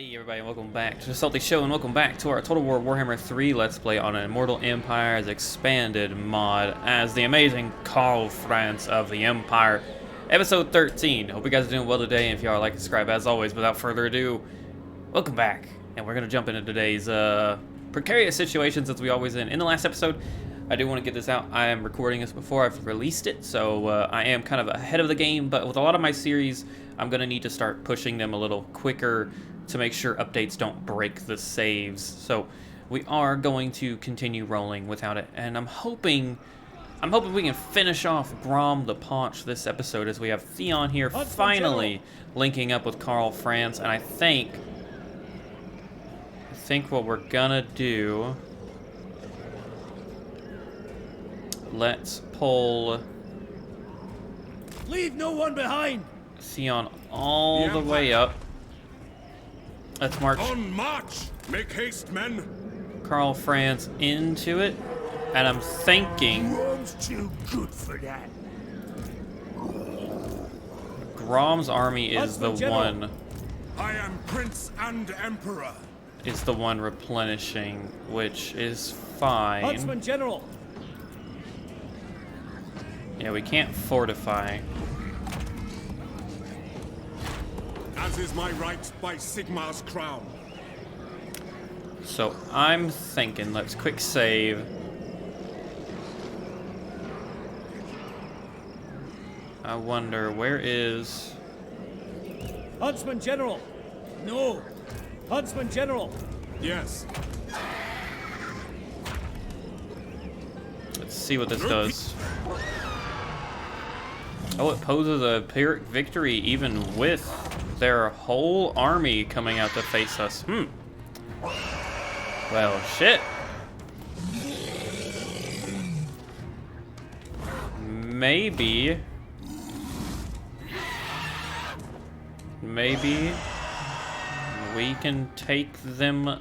Hey everybody, welcome back to the SaltyYShow, and welcome back to our Total War Warhammer 3 Let's Play on an Immortal Empire's expanded mod as the amazing Karl Franz of the Empire, episode 13. Hope you guys are doing well today, and if you are, like and subscribe as always. Without further ado, welcome back, and we're going to jump into today's precarious situations as we always in. In the last episode, I do want to get this out. I am recording this before I've released it, so I am kind of ahead of the game, but with a lot of my series, I'm going to need to start pushing them a little quicker to make sure updates don't break the saves. So we are going to continue rolling without it, and I'm hoping we can finish off Grom the Paunch this episode as we have Theon here finally linking up with Karl Franz, and I think what we're gonna do, let's pull Leave no one behind. Theon all the way up. Let's march. On march! Make haste, men! Karl Franz into it, and I'm thinking Grom's too good for that. Grom's army is the one. I am Prince and Emperor. Is the one replenishing, which is fine. Huntsman General. Yeah, we can't fortify. As is my right by Sigmar's crown. So I'm thinking, let's quick save. I wonder, where is... Huntsman General. No. Huntsman General. Yes. Let's see what this does. Oh, it poses a Pyrrhic victory even with their whole army coming out to face us. Well, shit. Maybe we can take them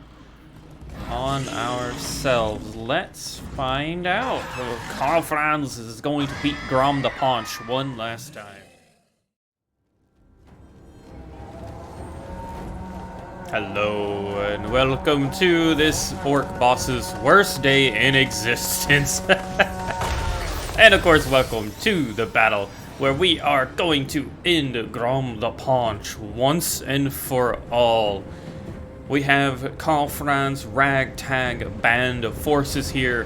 on ourselves. Let's find out. Karl Franz is going to beat Grom the Paunch one last time. Hello, and welcome to this orc boss's worst day in existence. And of course, welcome to the battle where we are going to end Grom the Paunch once and for all. We have Karl Franz ragtag band of forces here,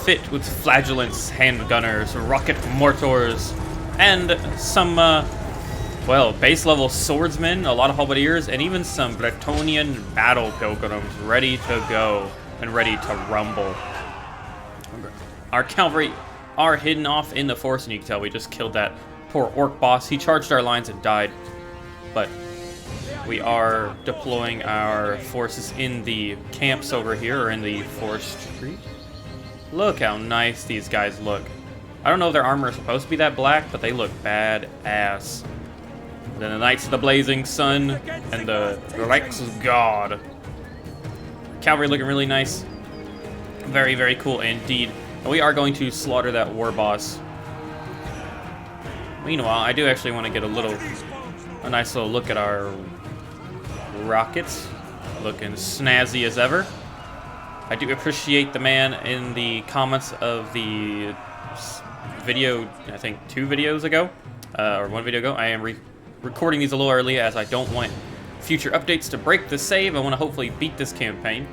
fit with flagellants, handgunners, rocket mortars, and some, well, base level swordsmen, a lot of halberdiers, and even some Bretonnian battle pilgrims ready to go and ready to rumble. Our cavalry are hidden off in the forest, and you can tell we just killed that poor orc boss. He charged our lines and died, but we are deploying our forces in the camps over here, or in the forest street. Look how nice these guys look. I don't know if their armor is supposed to be that black, but they look badass. Then the Knights of the Blazing Sun and the Rex God. Cavalry looking really nice. Very, very cool indeed. And we are going to slaughter that war boss. Meanwhile, I do actually want to get a nice little look at our rockets. Looking snazzy as ever. I do appreciate the man in the comments of the video, I think 2 videos ago, or 1 video ago. I am recording these a little early as I don't want future updates to break the save. I want to hopefully beat this campaign.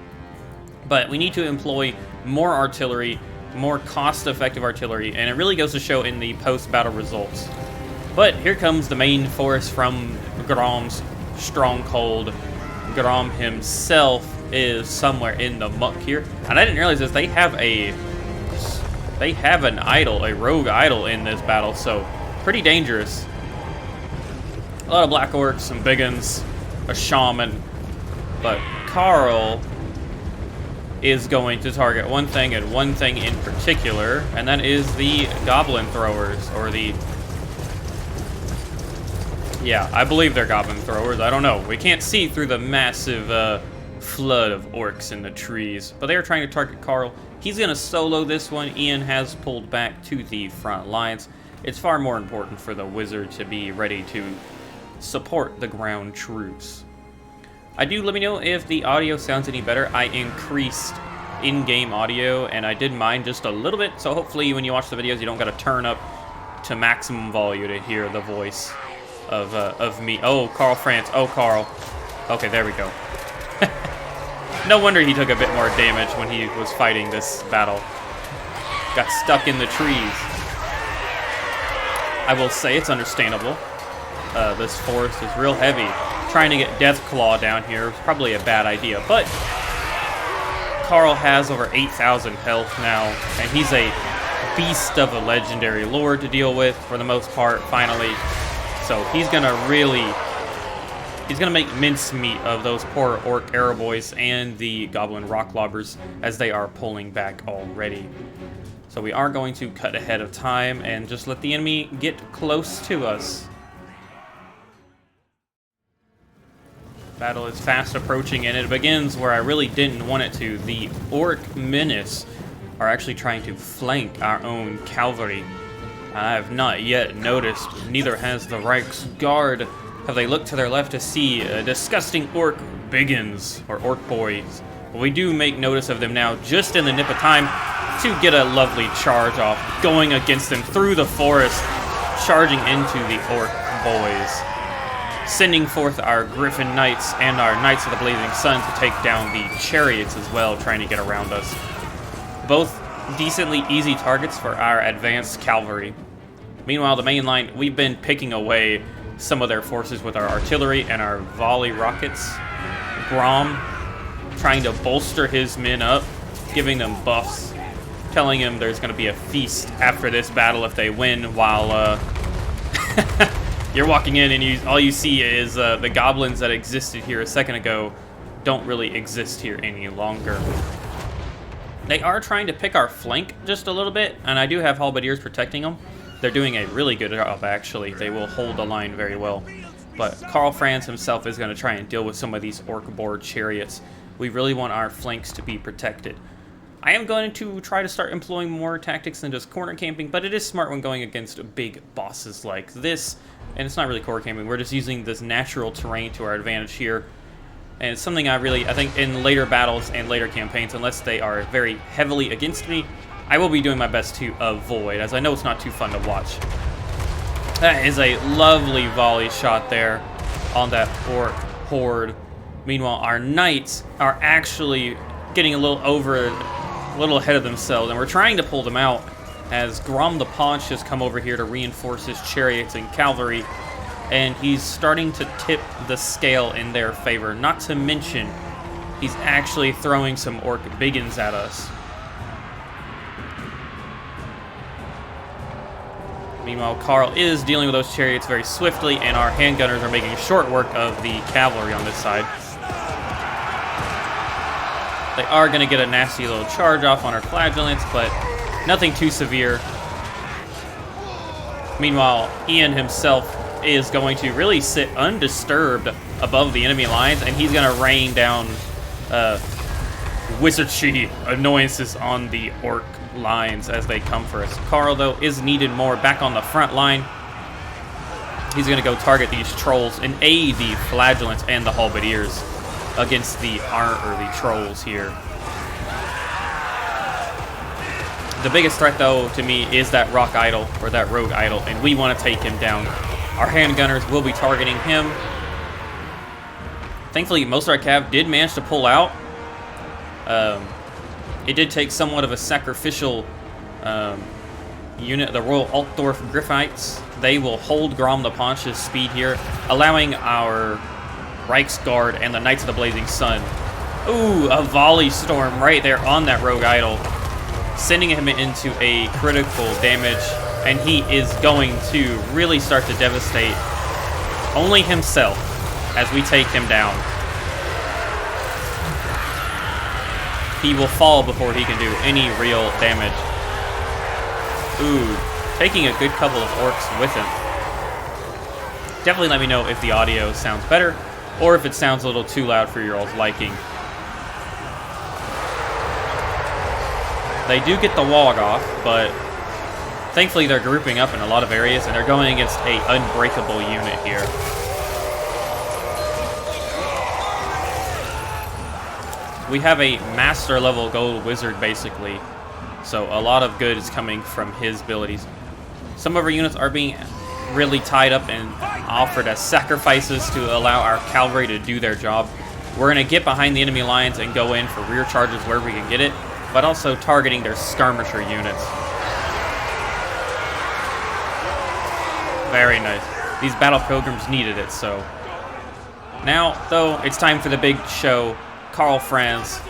But we need to employ more artillery, more cost-effective artillery, and it really goes to show in the post-battle results. But here comes the main force from Grom's stronghold. Grom himself is somewhere in the muck here, and I didn't realize this. They have an idol, a rogue idol in this battle, so pretty dangerous. A lot of black orcs, some big uns, a shaman, but Karl is going to target one thing and one thing in particular, and that is the goblin throwers, or the... Yeah, I believe they're goblin throwers. I don't know. We can't see through the massive flood of orcs in the trees, but they are trying to target Karl. He's going to solo this one. Ian has pulled back to the front lines. It's far more important for the wizard to be ready to support the ground troops. Let me know if the audio sounds any better. I increased in-game audio, and I did mine just a little bit, so hopefully when you watch the videos, you don't got to turn up to maximum volume to hear the voice of me. Oh, Karl Franz. Oh, Karl. Okay, there we go. No wonder he took a bit more damage when he was fighting this battle. Got stuck in the trees. I will say it's understandable. This forest is real heavy. Trying to get Deathclaw down here is probably a bad idea, but Karl has over 8,000 health now, and he's a beast of a legendary lord to deal with for the most part, finally. So he's gonna make mincemeat of those poor orc arrow boys and the goblin rock lobbers as they are pulling back already. So we are going to cut ahead of time and just let the enemy get close to us. Battle is fast approaching, and it begins where I really didn't want it to. The orc menace are actually trying to flank our own cavalry. I have not yet noticed, neither has the Reichsguard. Have they looked to their left to see disgusting orc biggins, or orc boys? But we do make notice of them now, just in the nip of time, to get a lovely charge off, going against them through the forest, charging into the orc boys. Sending forth our Griffin Knights and our Knights of the Blazing Sun to take down the chariots as well, trying to get around us. Both decently easy targets for our advanced cavalry. Meanwhile, the main line, we've been picking away some of their forces with our artillery and our volley rockets. Grom trying to bolster his men up, giving them buffs, telling him there's going to be a feast after this battle if they win, while you're walking in and all you see is the goblins that existed here a second ago don't really exist here any longer. They are trying to pick our flank just a little bit, and I do have halberdiers protecting them. They're doing a really good job, actually. They will hold the line very well. But Karl Franz himself is going to try and deal with some of these orc-board chariots. We really want our flanks to be protected. I am going to try to start employing more tactics than just corner camping, but it is smart when going against big bosses like this. And it's not really corner camping. We're just using this natural terrain to our advantage here. And it's something I think in later battles and later campaigns, unless they are very heavily against me, I will be doing my best to avoid, as I know it's not too fun to watch. That is a lovely volley shot there on that orc horde. Meanwhile, our knights are actually getting a little ahead of themselves, and we're trying to pull them out as Grom the Paunch has come over here to reinforce his chariots and cavalry, and he's starting to tip the scale in their favor. Not to mention, he's actually throwing some orc biggins at us. Meanwhile, Karl is dealing with those chariots very swiftly, and our handgunners are making short work of the cavalry on this side. They are going to get a nasty little charge off on our flagellants, but nothing too severe. Meanwhile, Ian himself is going to really sit undisturbed above the enemy lines, and he's going to rain down wizardry annoyances on the orc lines as they come for us. Karl, though, is needed more back on the front line. He's going to go target these trolls and aid the flagellants and the halberdiers against the trolls here. The biggest threat, though, to me is that rock idol, or that rogue idol, and we want to take him down. Our handgunners will be targeting him. Thankfully, most of our cav did manage to pull out. It did take somewhat of a sacrificial unit, the Royal Altdorf Griffites. They will hold Grom the Paunch's speed here, allowing our Reichsguard and the Knights of the Blazing Sun. Ooh, a volley storm right there on that rogue idol, sending him into a critical damage, and he is going to really start to devastate only himself as we take him down. He will fall before he can do any real damage. Ooh, taking a good couple of orcs with him. Definitely let me know if the audio sounds better, or if it sounds a little too loud for your all's liking. They do get the wog off, but thankfully they're grouping up in a lot of areas, and they're going against a unbreakable unit here. We have a master level gold wizard basically, so a lot of good is coming from his abilities. Some of our units are being really tied up and offered as sacrifices to allow our cavalry to do their job. We're going to get behind the enemy lines and go in for rear charges where we can get it, but also targeting their skirmisher units. Very nice. These battle pilgrims needed it, so. Now, though, it's time for the big show. Karl Franz.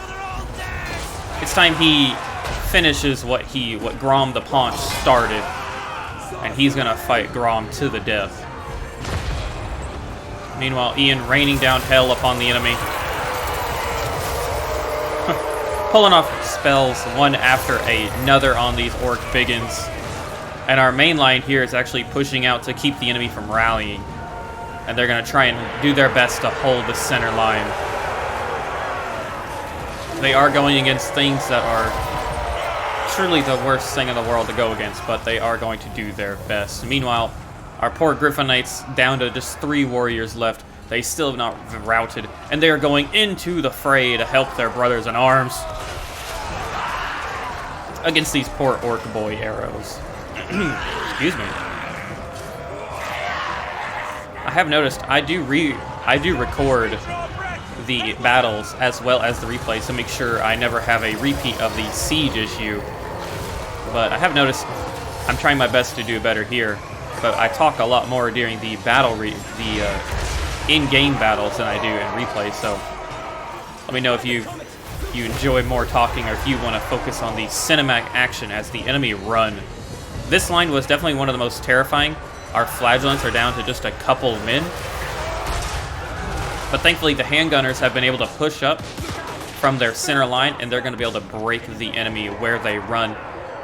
It's time he finishes what Grom the Paunch started. And he's gonna fight Grom to the death. Meanwhile, Ian raining down hell upon the enemy. Pulling off spells one after another on these orc biggins. And our main line here is actually pushing out to keep the enemy from rallying. And they're gonna try and do their best to hold the center line. They are going against things that are truly the worst thing in the world to go against, but they are going to do their best. Meanwhile, our poor Griffin Knights, down to just 3 warriors left, they still have not routed, and they are going into the fray to help their brothers in arms against these poor orc boy arrows. Excuse me. I have noticed I do record the battles as well as the replays to make sure I never have a repeat of the siege issue. But I have noticed I'm trying my best to do better here. But I talk a lot more during the battle in-game battles than I do in replays. So let me know if you enjoy more talking or if you want to focus on the cinematic action as the enemy run. This line was definitely one of the most terrifying. Our flagellants are down to just a couple men. But thankfully, the handgunners have been able to push up from their center line, and they're going to be able to break the enemy where they run.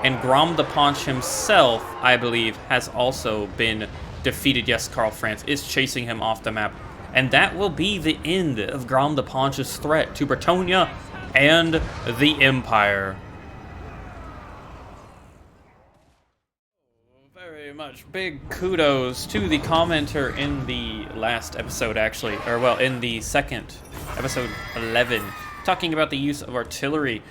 And Grom the Paunch himself, I believe, has also been defeated. Yes, Karl Franz is chasing him off the map. And that will be the end of Grom the Paunch's threat to Bretonnia and the Empire. Much big kudos to the commenter in the last episode, actually, or well, in the second episode 11, talking about the use of artillery.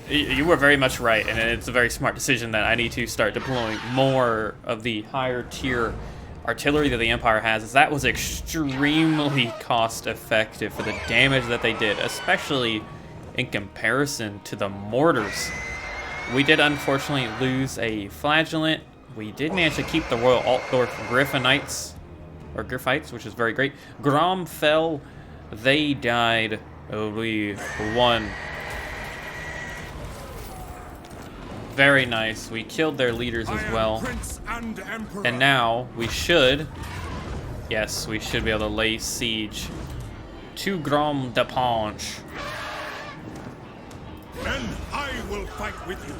You were very much right, and it's a very smart decision that I need to start deploying more of the higher tier artillery that the Empire has, as that was extremely cost effective for the damage that they did, especially in comparison to the mortars. We did unfortunately lose a flagellant. We did manage to keep the Royal Altdorf Griffinites, or Griffites, which is very great. Grom fell. They died. Oh, we won. Very nice. We killed their leaders as well. And now we should, yes, we should be able to lay siege to Grom the Paunch. Then I will fight with you.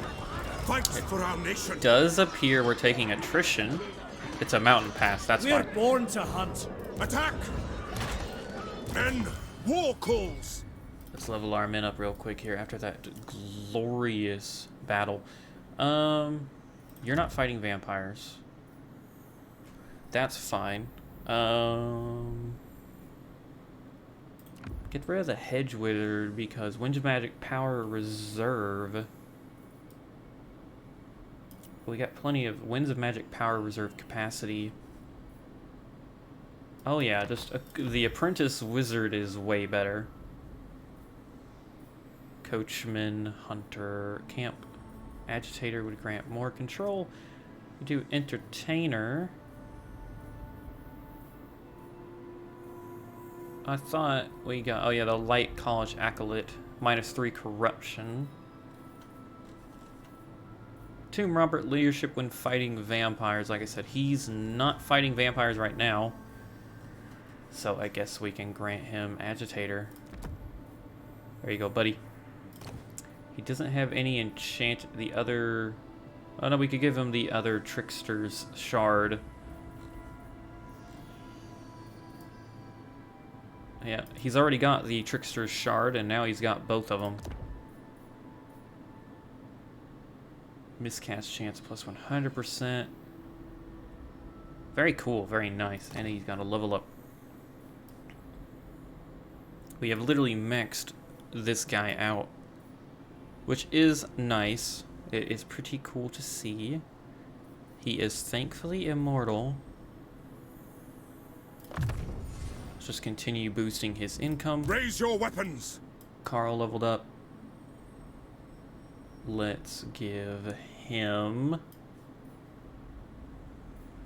Fight for our nation. Does appear we're taking attrition. It's a mountain pass, that's We're fine. born to hunt. Attack! Men, war calls. Let's level our men up real quick here after that glorious battle. You're not fighting vampires. That's fine. Get rid of the Hedge Wizard because Winds of Magic Power Reserve. We got plenty of Winds of Magic Power Reserve capacity. Oh yeah, just the Apprentice Wizard is way better. Coachman, Hunter, Camp Agitator would grant more control. We do Entertainer. I thought we got, oh yeah, the Light College Acolyte, -3 corruption. Tomb Robert leadership when fighting vampires. Like I said, he's not fighting vampires right now. So I guess we can grant him Agitator. There you go, buddy. He doesn't have any enchant. The other... Oh no, we could give him the other Trickster's Shard. Yeah, he's already got the Trickster's Shard, and now he's got both of them. Miscast chance plus 100%. Very cool, very nice. And he's got to level up. We have literally maxed this guy out, which is nice. It is pretty cool to see. He is thankfully immortal. Let's just continue boosting his income. Raise your weapons. Karl leveled up. Let's give him...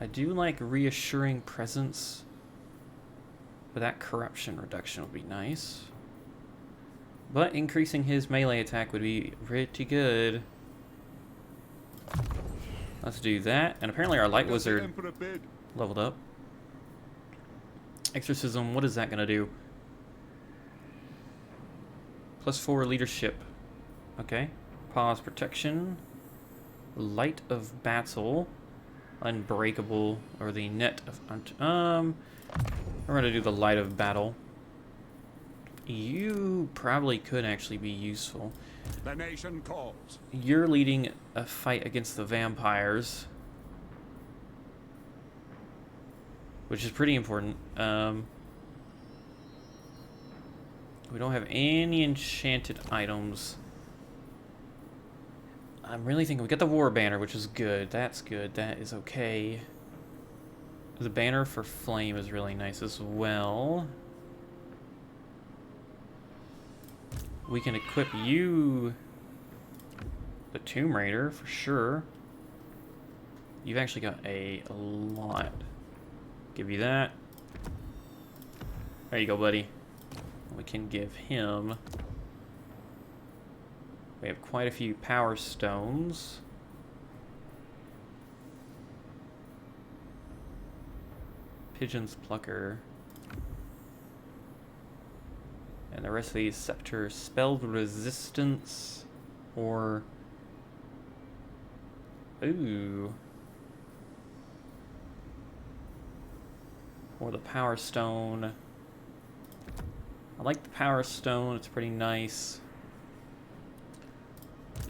I do like reassuring presence, but that corruption reduction would be nice. But increasing his melee attack would be pretty good. Let's do that. And apparently our light wizard leveled up. Exorcism, what is that going to do? +4 leadership. Okay. Pause protection. Light of battle. Unbreakable. Or the net of... we're going to do the light of battle. You probably could actually be useful. The nation calls. You're leading a fight against the vampires, which is pretty important. We don't have any enchanted items. I'm really thinking we got the war banner, which is good. That's good. That is okay. The banner for flame is really nice as well. We can equip you the Tomb Raider for sure. You've actually got a lot. Give you that. There you go, buddy. We can give him... We have quite a few power stones. Pigeon's Plucker. And the rest of these scepter spell resistance or ooh. Or the power stone. I like the power stone, it's pretty nice.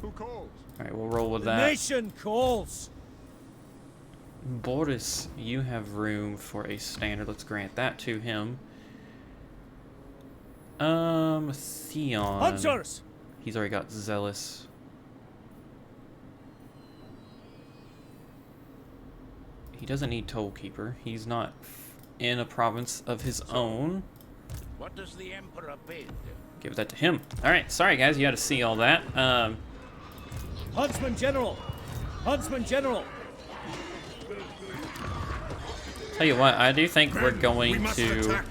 Who calls? Alright, we'll roll with that. The nation calls. Boris, you have room for a standard. Let's grant that to him. Theon. Hunters! He's already got Zealous. He doesn't need Toll Keeper. He's not in a province of his own. What does the Emperor bid? Give that to him. Alright, sorry guys, you had to see all that. Huntsman General! Huntsman General! Tell you what, I do think we're We going must to... attack.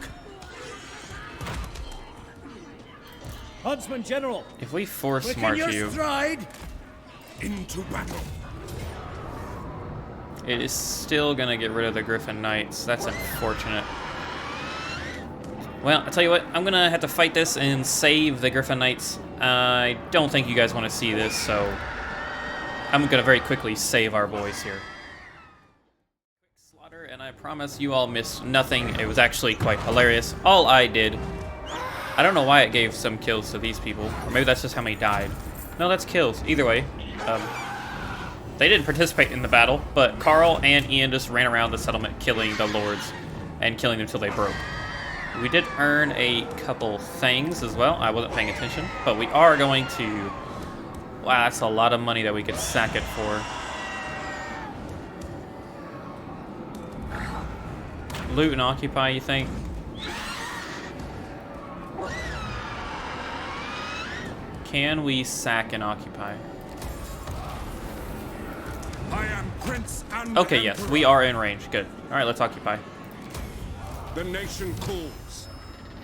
Huntsman General! If we force Quicken march your you, stride! Into battle. it is still gonna get rid of the Griffin Knights. That's unfortunate. Well, I'll tell you what, I'm gonna have to fight this and save the Griffin Knights. I don't think you guys want to see this, so I'm gonna very quickly save our boys here. Quick slaughter, and I promise you all missed nothing. It was actually quite hilarious. All I did, I don't know why it gave some kills to these people, or maybe that's just how many died. No, that's kills. Either way, they didn't participate in the battle, but Karl and Ian just ran around the settlement killing the lords and killing them until they broke. We did earn a couple things as well. I wasn't paying attention, but we are going to... Wow, that's a lot of money that we could sack it for. Loot and occupy, you think? Can we sack and occupy? I am Prince and Okay, yes, Emperor. we are in range. Good. All right, let's occupy. The nation calls.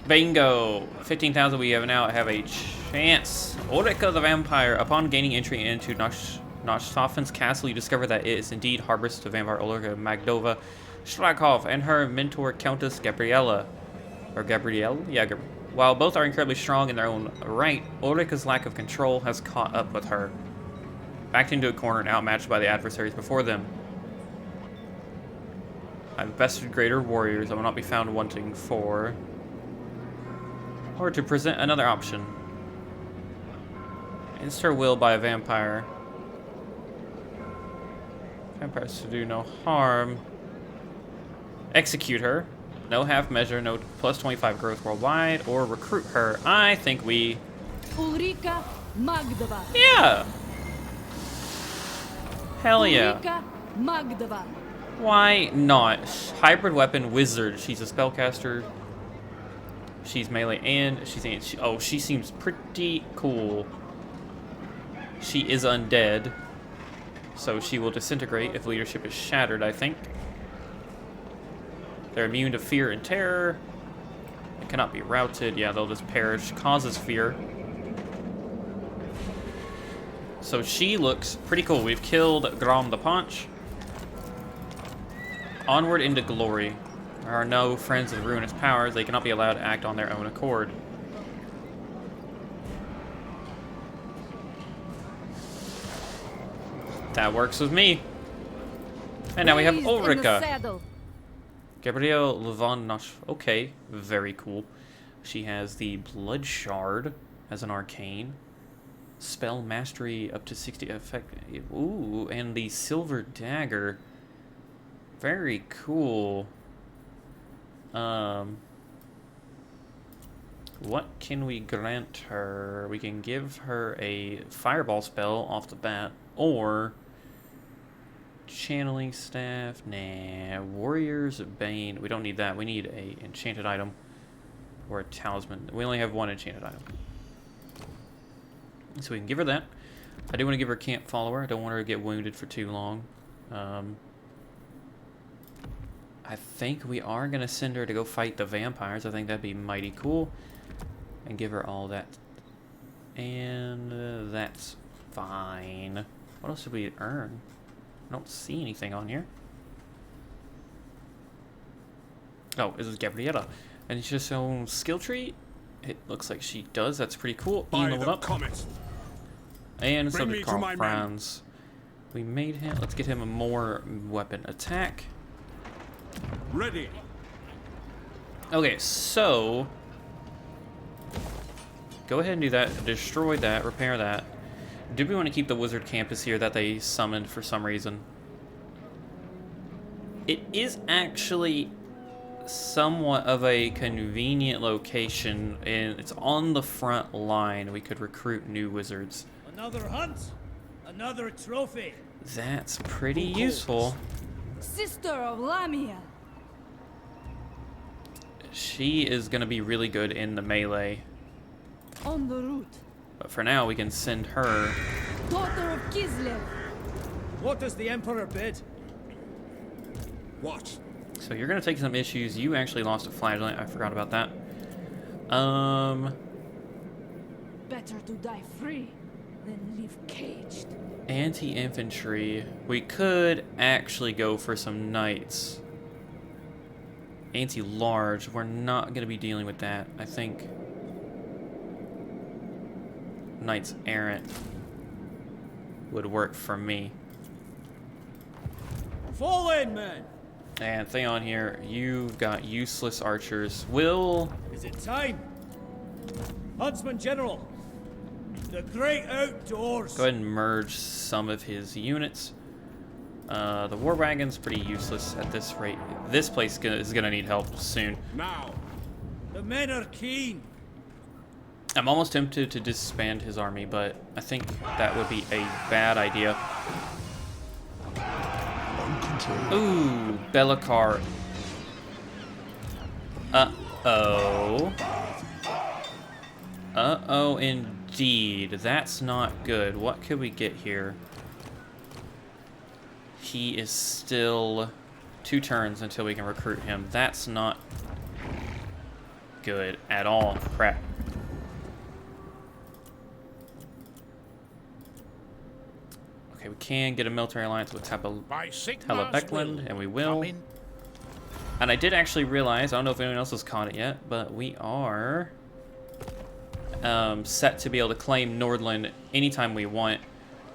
Bingo! 15,000 we have now have a chance. Ulrika the Vampire. Upon gaining entry into Nochthoffen's castle, you discover that it is indeed harbors to vampire Ulrika Magdova Strakov and her mentor Countess Gabriella. Or Gabrielle? Yeah, while both are incredibly strong in their own right, Ulrika's lack of control has caught up with her. Backed into a corner and outmatched by the adversaries before them. I've bested greater warriors I will not be found wanting for. Or to present another option. Against her will by a vampire. Vampires to do no harm. Execute her. No half measure, no plus 25 growth worldwide, or recruit her. I think we Ulrika Magdava. Yeah. Hell yeah. Ulrika Magdava. Why not? Hybrid weapon wizard. She's a spellcaster. She's melee and she seems pretty cool. She is undead, so she will disintegrate if leadership is shattered, I think. They're immune to fear and terror. They cannot be routed. Yeah, they'll just perish. Causes fear. So she looks pretty cool. We've killed Grom the Paunch. Onward into glory. There are no friends of ruinous powers. They cannot be allowed to act on their own accord. That works with me. And now we have Raised in the Ulrika. saddle. Gabrielle Levon. Okay, very cool. She has the Blood Shard as an arcane. Spell mastery up to 60 effect. Ooh, and the Silver Dagger. Very cool. What can we grant her? We can give her a fireball spell off the bat, or channeling staff. Nah, warrior's bane. We don't need that. We need a enchanted item or a talisman. We only have one enchanted item, so we can give her that. I do want to give her camp follower. I don't want her to get wounded for too long. I think we are going to send her to go fight the vampires. I think that'd be mighty cool. And give her all that. And that's fine. What else did we earn? I don't see anything on here. Oh, this is Gabriella. And she just owns skill tree? It looks like she does. That's pretty cool. By Leveled the up. comet. And so Bring did me to Karl my Franz. We made him. Let's get him a more weapon attack. Ready. Okay, so go ahead and do that. Destroy that. Repair that. Do we want to keep the wizard campus here that they summoned for some reason? It is actually somewhat of a convenient location, and it's on the front line. We could recruit new wizards. Another hunt, another trophy. That's pretty useful. Sister of Lamia. She is going to be really good in the melee. On the route. But for now, we can send her. Daughter of Kislev. What does the Emperor bid? What? So you're going to take some issues. You actually lost a flagellant. I forgot about that. Better to die free than live caged. Anti-infantry. We could actually go for some knights. Anti-large. We're not going to be dealing with that. I think knights errant would work for me. Fall in, men. And Theon here, you've got useless archers. Will. Is it time? Huntsman General. The great outdoors. Go ahead and merge some of his units. The war wagon's pretty useless at this rate. This place is gonna need help soon. Now. The men are keen. I'm almost tempted to disband his army, but I think that would be a bad idea. Ooh, Bellacar. Uh-oh. Uh-oh, indeed. That's not good. What could we get here? He is still 2 turns until we can recruit him. That's not good at all. Crap. Okay, we can get a military alliance with Beckland, and we will. And I did actually realize, I don't know if anyone else has caught it yet, but we are set to be able to claim Nordland anytime we want,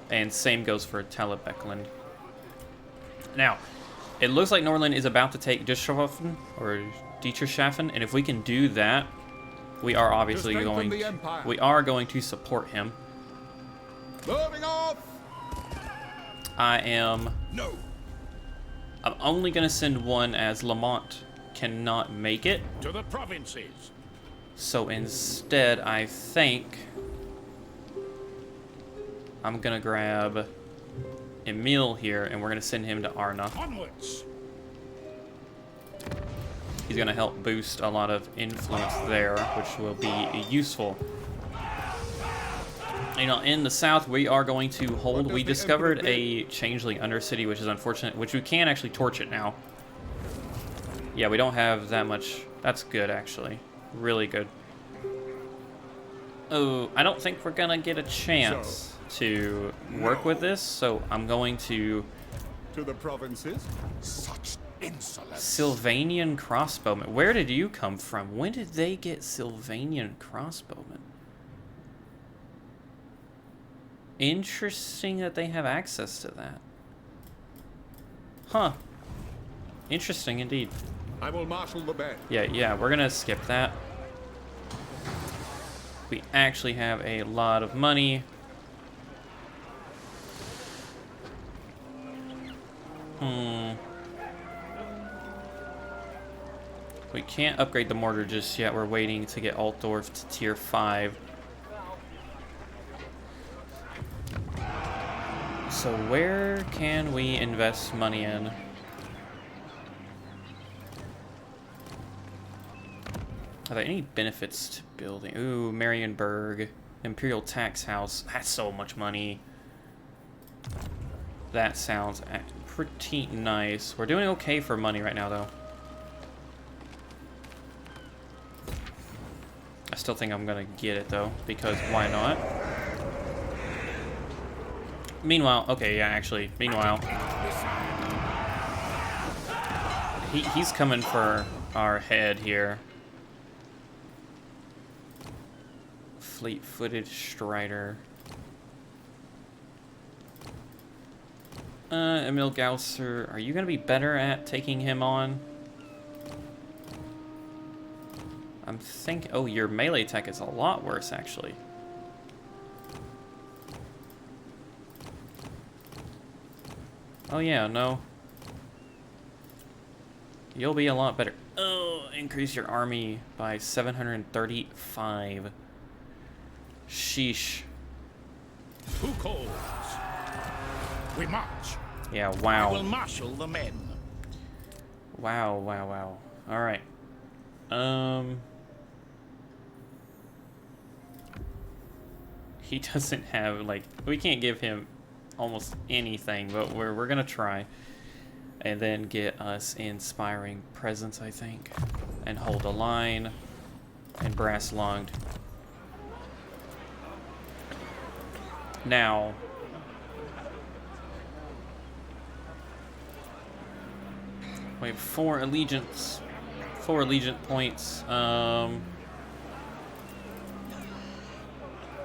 and same goes for Beckland. Now, it looks like Nordland is about to take Dieterschaffen, or Dieterschaffen, and if we can do that, we are obviously going to support him. Moving off. I'm only going to send one, as Lamont cannot make it. To the provinces. So instead, I think I'm gonna grab Emil here, and we're gonna send him to Arna. Onwards! He's gonna help boost a lot of influence there, which will be useful. You know, in the south, we are going to hold. We discovered a changeling undercity, which is unfortunate, which we can actually torch it now. Yeah, we don't have that much. That's good, actually. Really good. Oh, I don't think we're gonna get a chance to work with this, so I'm going to... To the provinces? Such insolence. Sylvanian crossbowmen. Where did you come from? When did they get Sylvanian crossbowmen? Interesting that they have access to that. Huh. Interesting indeed. I will marshal the band. Yeah, we're gonna skip that. We actually have a lot of money. We can't upgrade the mortar just yet. We're waiting to get Altdorf to tier 5. So where can we invest money in? Are there any benefits to building? Ooh, Marienburg, Imperial Tax House. That's so much money. That sounds pretty nice. We're doing okay for money right now, though. I still think I'm gonna get it, though, because why not? Meanwhile, okay, yeah, actually, meanwhile, he's coming for our head here. Fleet-footed Strider. Emil Gausser, are you gonna be better at taking him on? I'm thinking, oh, your melee tech is a lot worse, actually. Oh yeah, no. You'll be a lot better. Oh, increase your army by 735. Sheesh. Who calls? We march. Yeah, wow. I will marshal the men. Wow. Alright. He doesn't have, like, we can't give him almost anything, but we're gonna try. And then get us Inspiring Presence, I think. And hold a line. And Brass Lunged. Now, we have 4 allegiance points.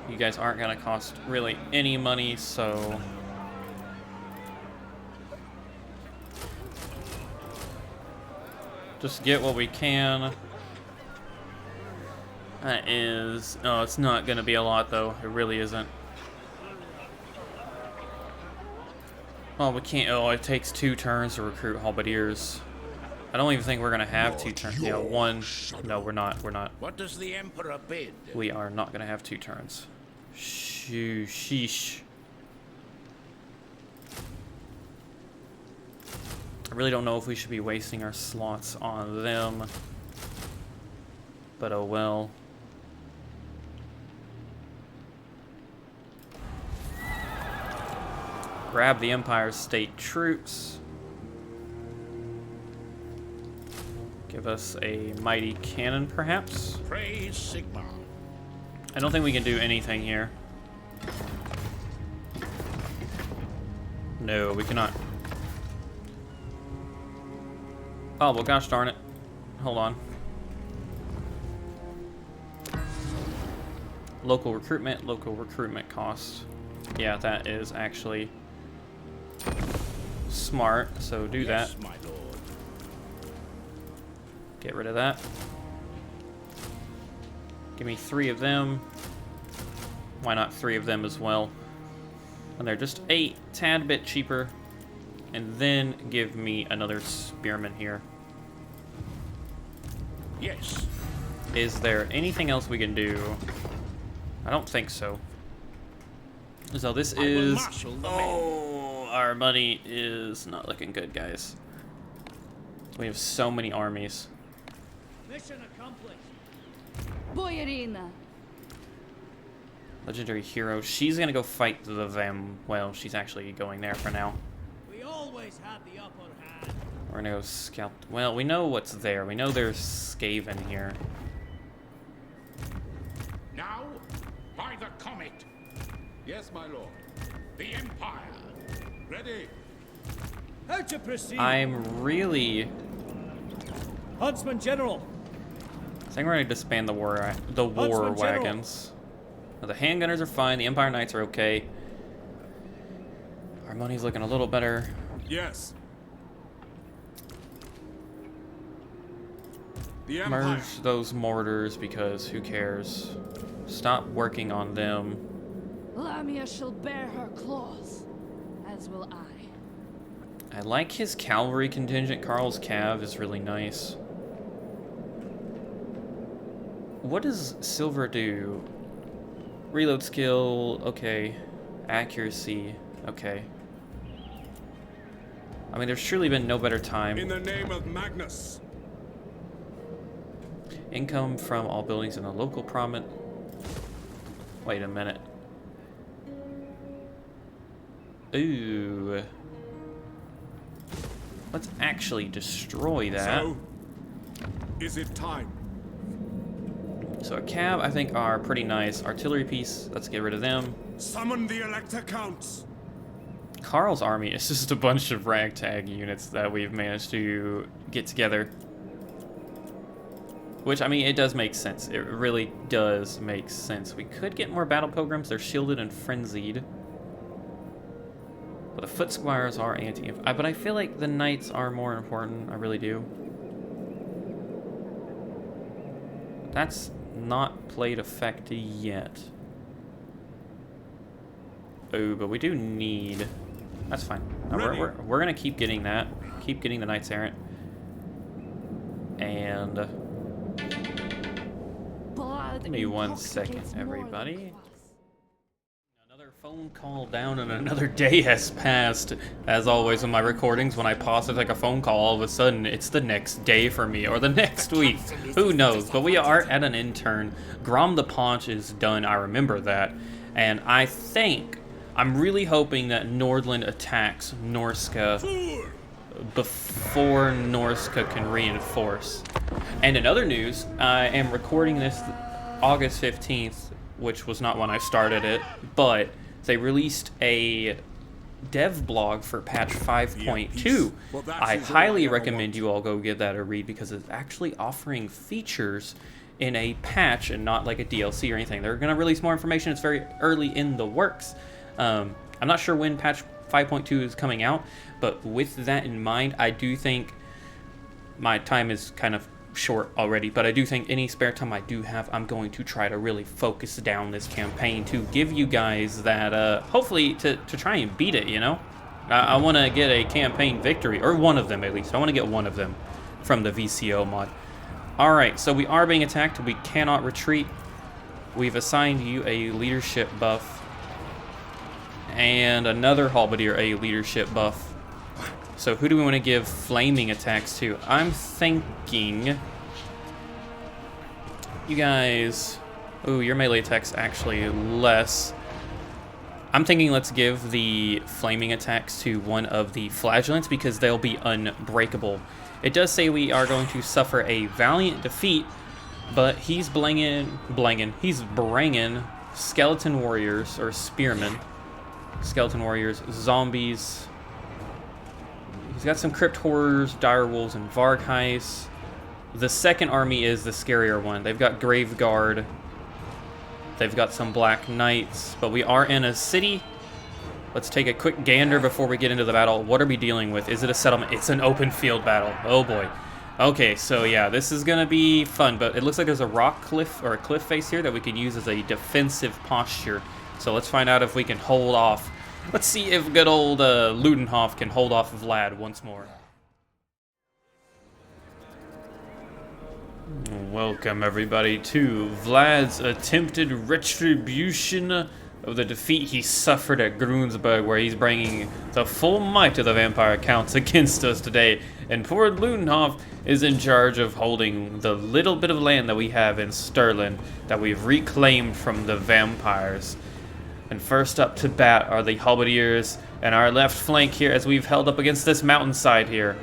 You guys aren't gonna cost really any money, so just get what we can. That is, oh, it's not gonna be a lot though. It really isn't. Oh, we can't. Oh, it takes 2 turns to recruit halberdiers. I don't even think we're gonna have 2 turns. Yeah, 1. No, we're not. What does the Emperor bid? We are not gonna have 2 turns. Sheesh. I really don't know if we should be wasting our slots on them. But oh well. Grab the Empire State troops. Give us a mighty cannon, perhaps. Praise Sigma. I don't think we can do anything here. No, we cannot. Oh, well, gosh darn it. Hold on. Local recruitment cost. Yeah, that is actually smart, so do Yes, that. my lord. Get rid of that. Give me 3 of them. Why not 3 of them as well? And they're just a tad bit cheaper. And then give me another spearman here. Yes. Is there anything else we can do? I don't think so. So this I will is... marshal the men. Oh, our money is not looking good, guys. We have so many armies. Mission accomplished. Boyarina. Legendary hero. She's gonna go fight the Well, she's actually going there for now. We always had the upper hand. We're gonna go scout. Well, we know what's there. We know there's Skaven here. Now, by the comet, Yes, my lord. the Empire. Ready. How to proceed? I'm really... Huntsman General. I think we're gonna disband the war Huntsman General. wagons. Now, the handgunners are fine. The Empire Knights are okay. Our money's looking a little better. Yes. The Empire. Merge those mortars because who cares? Stop working on them. Lamia shall bear her claws, as will I. I like his cavalry contingent. Karl's cav is really nice. What does silver do? Reload skill, okay. Accuracy, okay. I mean, there's surely been no better time. In the name of Magnus. Income from all buildings in the local province. Wait a minute. Ooh. Let's actually destroy that. So, is it time? So a cab, I think, are pretty nice. Artillery piece, let's get rid of them. Summon the elector counts. Karl's army is just a bunch of ragtag units that we've managed to get together. Which, I mean, it does make sense. It really does make sense. We could get more battle pilgrims. They're shielded and frenzied. But the foot squires are anti. But I feel like the knights are more important. I really do. That's not played effect yet. Oh, but we do need... That's fine. No, we're gonna keep getting that. Keep getting the Knights Errant. And... Give me 1 second, everybody. Another phone call down and another day has passed. As always with my recordings, when I pause to take a phone call, all of a sudden it's the next day for me, or the next week. Who knows? But we are at an intern. Grom the Paunch is done, I remember that. And I think, I'm really hoping that Nordland attacks Norska before Norska can reinforce. And in other news, I am recording this August 15th, which was not when I started it, but they released a dev blog for patch 5.2. I highly recommend you all go give that a read because it's actually offering features in a patch and not like a DLC or anything. They're going to release more information. It's very early in the works. I'm not sure when patch 5.2 is coming out, but with that in mind, I do think my time is kind of short already, but I do think any spare time I do have, I'm going to try to really focus down this campaign to give you guys that, hopefully to try and beat it, you know? I want to get a campaign victory, or one of them at least. I want to get one of them from the VCO mod. Alright, so we are being attacked. We cannot retreat. We've assigned you a leadership buff. And another halberdier a leadership buff. So who do we want to give flaming attacks to? I'm thinking... You guys... Ooh, your melee attack's actually less. I'm thinking let's give the flaming attacks to one of the flagellants because they'll be unbreakable. It does say we are going to suffer a valiant defeat, but he's bringing skeleton warriors, or spearmen. Skeleton warriors, zombies... He's got some crypt horrors, dire wolves, and vargheists. The second army is the scarier one. They've got grave guard. They've got some black knights, but we are in a city. Let's take a quick gander before we get into the battle. What are we dealing with? Is it a settlement? It's an open field battle. Oh boy. Okay, so yeah, this is gonna be fun, but it looks like there's a rock cliff or a cliff face here that we could use as a defensive posture. So let's find out if we can hold off. Let's see if good old Ludenhoff can hold off Vlad once more. Welcome everybody to Vlad's attempted retribution of the defeat he suffered at Grunsburg, where he's bringing the full might of the vampire counts against us today. And poor Ludenhoff is in charge of holding the little bit of land that we have in Stirland that we've reclaimed from the vampires. And first up to bat are the halberdiers and our left flank here as we've held up against this mountainside here.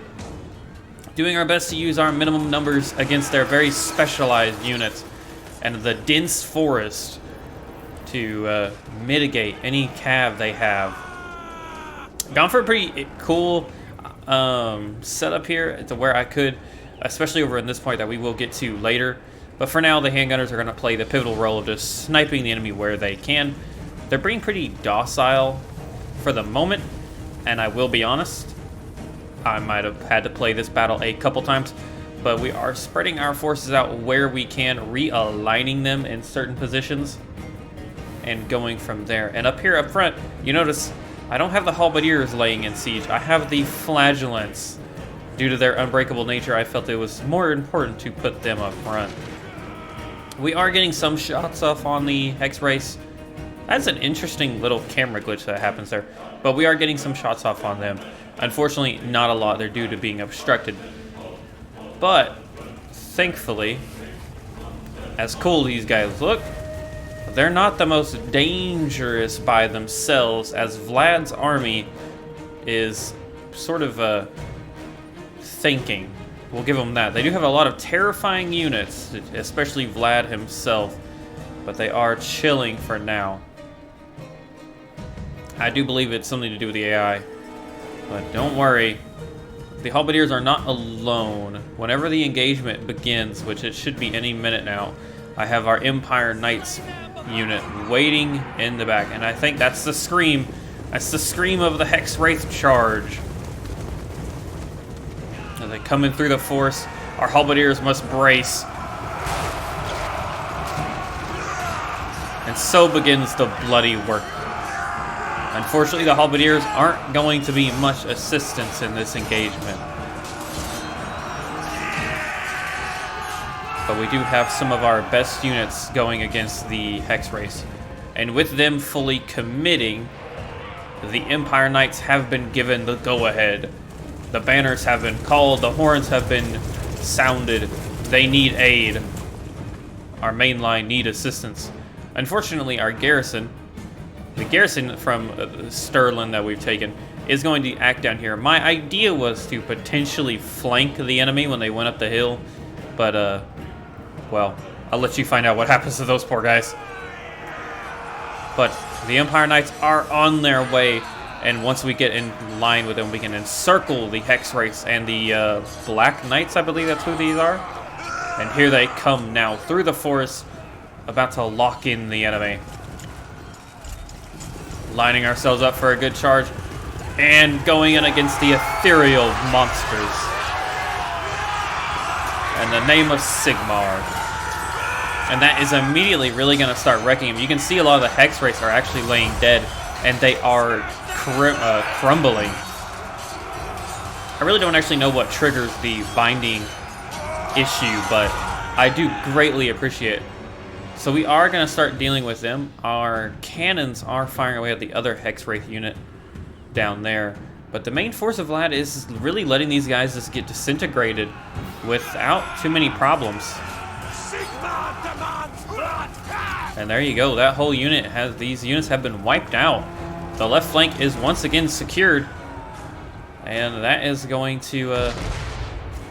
Doing our best to use our minimum numbers against their very specialized units and the dense forest to mitigate any cav they have. Gone for a pretty cool setup here to where I could, especially over in this point that we will get to later. But for now, the handgunners are going to play the pivotal role of just sniping the enemy where they can. They're being pretty docile for the moment, and I will be honest, I might have had to play this battle a couple times, but we are spreading our forces out where we can, realigning them in certain positions, and going from there. And up here up front, you notice I don't have the halberdiers laying in siege. I have the flagellants. Due to their unbreakable nature, I felt it was more important to put them up front. We are getting some shots off on the Hex Race. That's an interesting little camera glitch that happens there. But we are getting some shots off on them. Unfortunately, not a lot. They're due to being obstructed. But, thankfully, as cool these guys look, they're not the most dangerous by themselves, as Vlad's army is sort of thinking. We'll give them that. They do have a lot of terrifying units, especially Vlad himself, but they are chilling for now. I do believe it's something to do with the AI, but don't worry. The halberdiers are not alone. Whenever the engagement begins, which it should be any minute now, I have our Empire Knights unit waiting in the back, and I think that's the scream. That's the scream of the Hex Wraith charge. As they come in through the forest, our halberdiers must brace. And so begins the bloody work. Unfortunately, the halberdiers aren't going to be much assistance in this engagement. But we do have some of our best units going against the Hex Race. And with them fully committing, the Empire Knights have been given the go-ahead. The banners have been called, the horns have been sounded. They need aid. Our main line need assistance. Unfortunately, our garrison, the garrison from Stirland that we've taken, is going to act down here. My idea was to potentially flank the enemy when they went up the hill, but well, I'll let you find out what happens to those poor guys. But the Empire Knights are on their way, and once we get in line with them, we can encircle the Hex Race and the Black Knights, I believe that's who these are. And here they come now through the forest, about to lock in the enemy. Lining ourselves up for a good charge, and going in against the ethereal monsters. In the name of Sigmar. And that is immediately really going to start wrecking him. You can see a lot of the Hex Race are actually laying dead, and they are crumbling. I really don't actually know what triggers the binding issue, but I do greatly appreciate it. So we are going to start dealing with them. Our cannons are firing away at the other Hex Wraith unit down there. But the main force of Vlad is really letting these guys just get disintegrated without too many problems. And there you go. That whole unit has, these units have been wiped out. The left flank is once again secured. And that is going to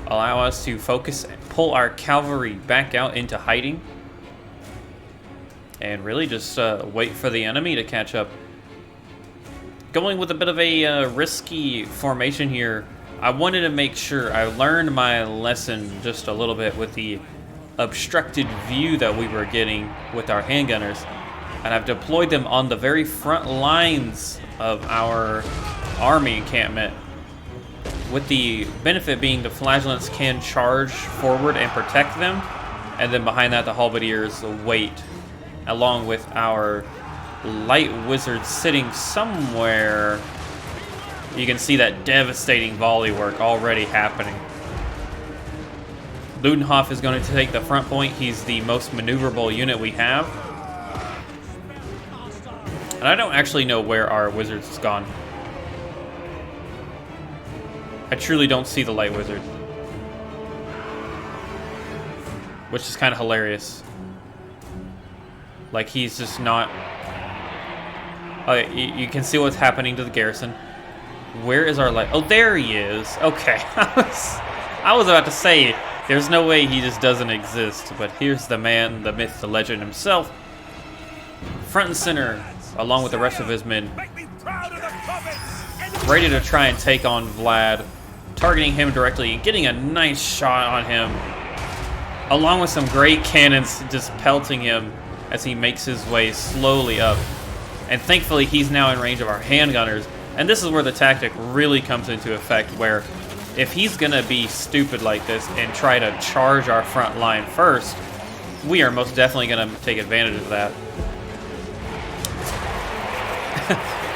allow us to focus, pull our cavalry back out into hiding. And really just wait for the enemy to catch up. Going with a bit of a risky formation here. I wanted to make sure I learned my lesson just a little bit with the obstructed view that we were getting with our handgunners. And I've deployed them on the very front lines of our army encampment. With the benefit being the flagellants can charge forward and protect them. And then behind that, the halberdiers wait. Along with our light wizards sitting somewhere. You can see that devastating volley work already happening. Ludenhoff is going to take the front point. He's the most maneuverable unit we have. And I don't actually know where our wizard's gone. I truly don't see the light wizard. Which is kind of hilarious. Like, he's just not... Okay, you can see what's happening to the garrison. Where is our light? Oh, there he is. Okay. I was about to say, there's no way he just doesn't exist. But here's the man, the myth, the legend himself. Front and center, along with the rest of his men. Ready to try and take on Vlad. Targeting him directly and getting a nice shot on him. Along with some great cannons just pelting him as he makes his way slowly up. And thankfully he's now in range of our handgunners. And this is where the tactic really comes into effect, where if he's gonna be stupid like this and try to charge our front line first, we are most definitely gonna take advantage of that.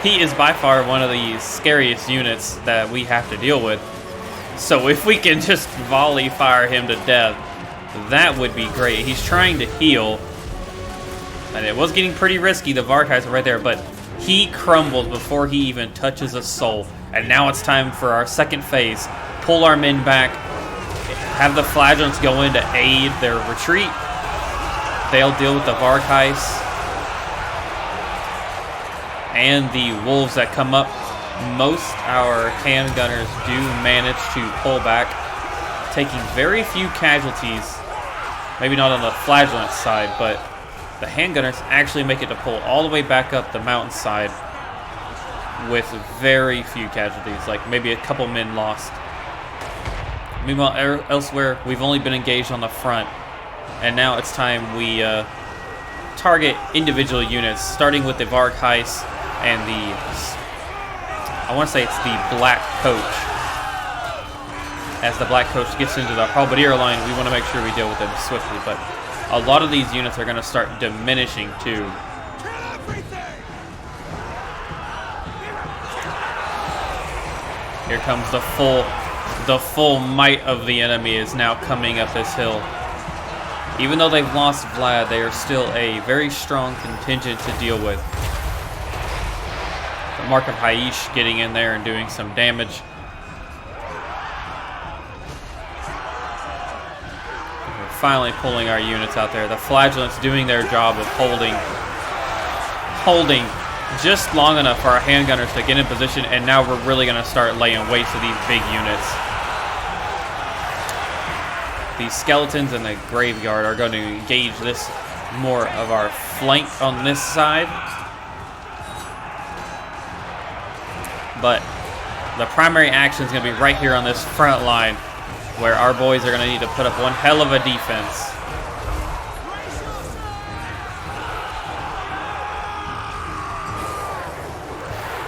He is by far one of the scariest units that we have to deal with. So if we can just volley fire him to death, that would be great. He's trying to heal. And it was getting pretty risky, the Varkais are right there, but he crumbled before he even touches a soul. And now it's time for our second phase. Pull our men back, have the Flagellants go in to aid their retreat. They'll deal with the Varkais and the wolves that come up. Most our handgunners do manage to pull back, taking very few casualties. Maybe not on the Flagellant side, but the handgunners actually make it to pull all the way back up the mountainside with very few casualties, like maybe a couple men lost. Meanwhile, elsewhere, we've only been engaged on the front, and now it's time we target individual units, starting with the Varkais and the, I want to say it's the Black Coach. As the Black Coach gets into the Halberdier line, we want to make sure we deal with them swiftly, but a lot of these units are going to start diminishing too. Here comes the full might of the enemy is now coming up this hill. Even though they've lost Vlad, they are still a very strong contingent to deal with. The Mark of Haish getting in there and doing some damage. Finally pulling our units out there. The Flagellants doing their job of holding just long enough for our handgunners to get in position, and now we're really going to start laying waste to these big units. These skeletons in the graveyard are going to engage this more of our flank on this side. But the primary action is going to be right here on this front line, where our boys are going to need to put up one hell of a defense.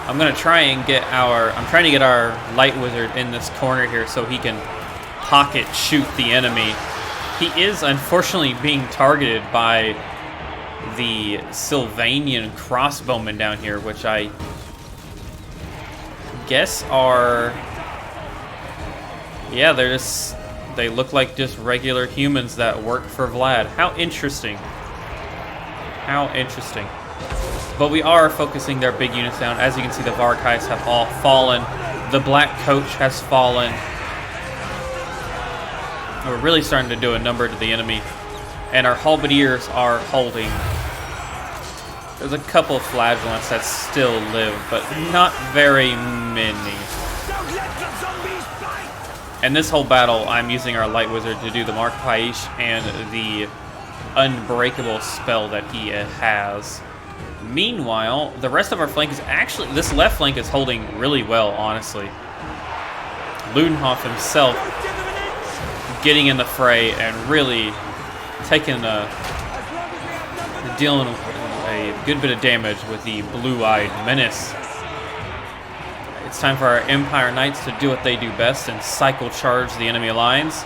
I'm trying to get our light wizard in this corner here so he can pocket shoot the enemy. He is unfortunately being targeted by the Sylvanian crossbowmen down here, which I guess are... Yeah, they look like just regular humans that work for Vlad. How interesting. How interesting. But we are focusing their big units down. As you can see, the Varkais have all fallen. The Black Coach has fallen. We're really starting to do a number to the enemy. And our Halberdiers are holding. There's a couple of Flagellants that still live, but not very many. And this whole battle, I'm using our Light Wizard to do the Mark Paish and the Unbreakable spell that he has. Meanwhile, the rest of our flank is actually... This left flank is holding really well, honestly. Ludenhoff himself getting in the fray and really taking dealing a good bit of damage with the Blue-Eyed Menace. It's time for our Empire Knights to do what they do best and cycle charge the enemy lines.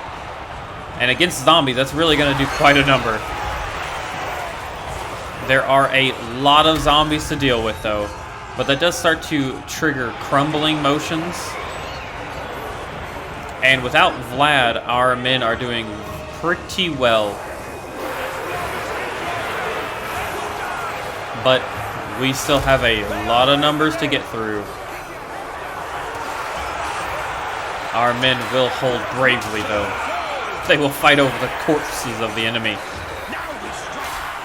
And against zombies, that's really going to do quite a number. There are a lot of zombies to deal with, though. But that does start to trigger crumbling motions. And without Vlad, our men are doing pretty well. But we still have a lot of numbers to get through. Our men will hold bravely, though. They will fight over the corpses of the enemy.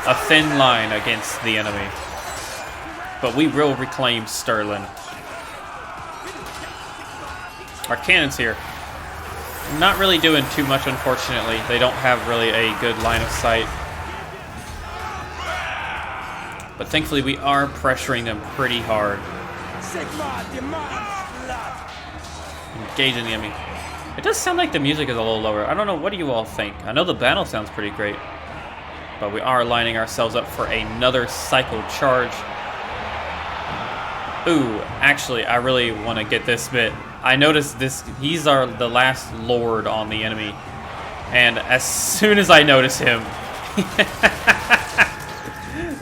A thin line against the enemy. But we will reclaim Stirling. Our cannons here, not really doing too much, unfortunately. They don't have really a good line of sight. But thankfully we are pressuring them pretty hard. Engaging the enemy. It does sound like the music is a little lower. I don't know, what do you all think? I know the battle sounds pretty great. But we are lining ourselves up for another cycle charge. Ooh, actually, I really want to get this bit. I noticed this, he's the last lord on the enemy. And as soon as I notice him,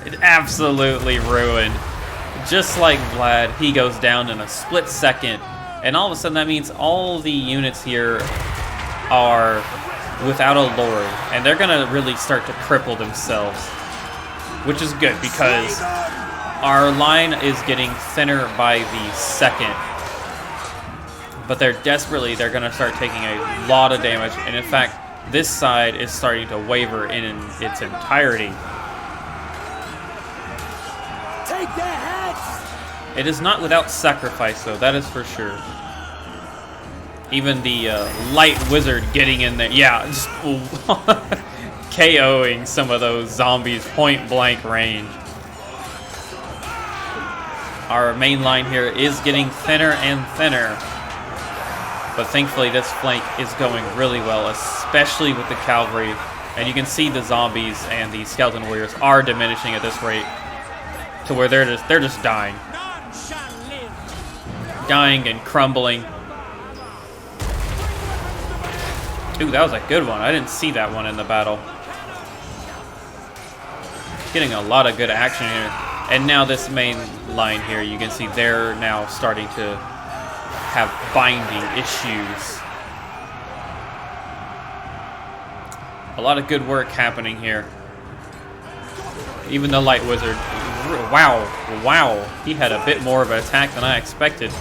it absolutely ruined. Just like Vlad, he goes down in a split second. And all of a sudden that means all the units here are without a lord. And they're going to really start to cripple themselves. Which is good because our line is getting thinner by the second. But they're going to start taking a lot of damage. And in fact, this side is starting to waver in its entirety. Take their heads! It is not without sacrifice, though, that is for sure. Even the light wizard getting in there. Yeah, just KOing some of those zombies point blank range. Our main line here is getting thinner and thinner. But thankfully this flank is going really well, especially with the cavalry. And you can see the zombies and the skeleton warriors are diminishing at this rate. To where they're just dying. Dying and crumbling. Ooh, that was a good one. I didn't see that one in the battle. Getting a lot of good action here. And now this main line here, you can see they're now starting to have binding issues. A lot of good work happening here. Even the light wizard, wow, he had a bit more of an attack than I expected.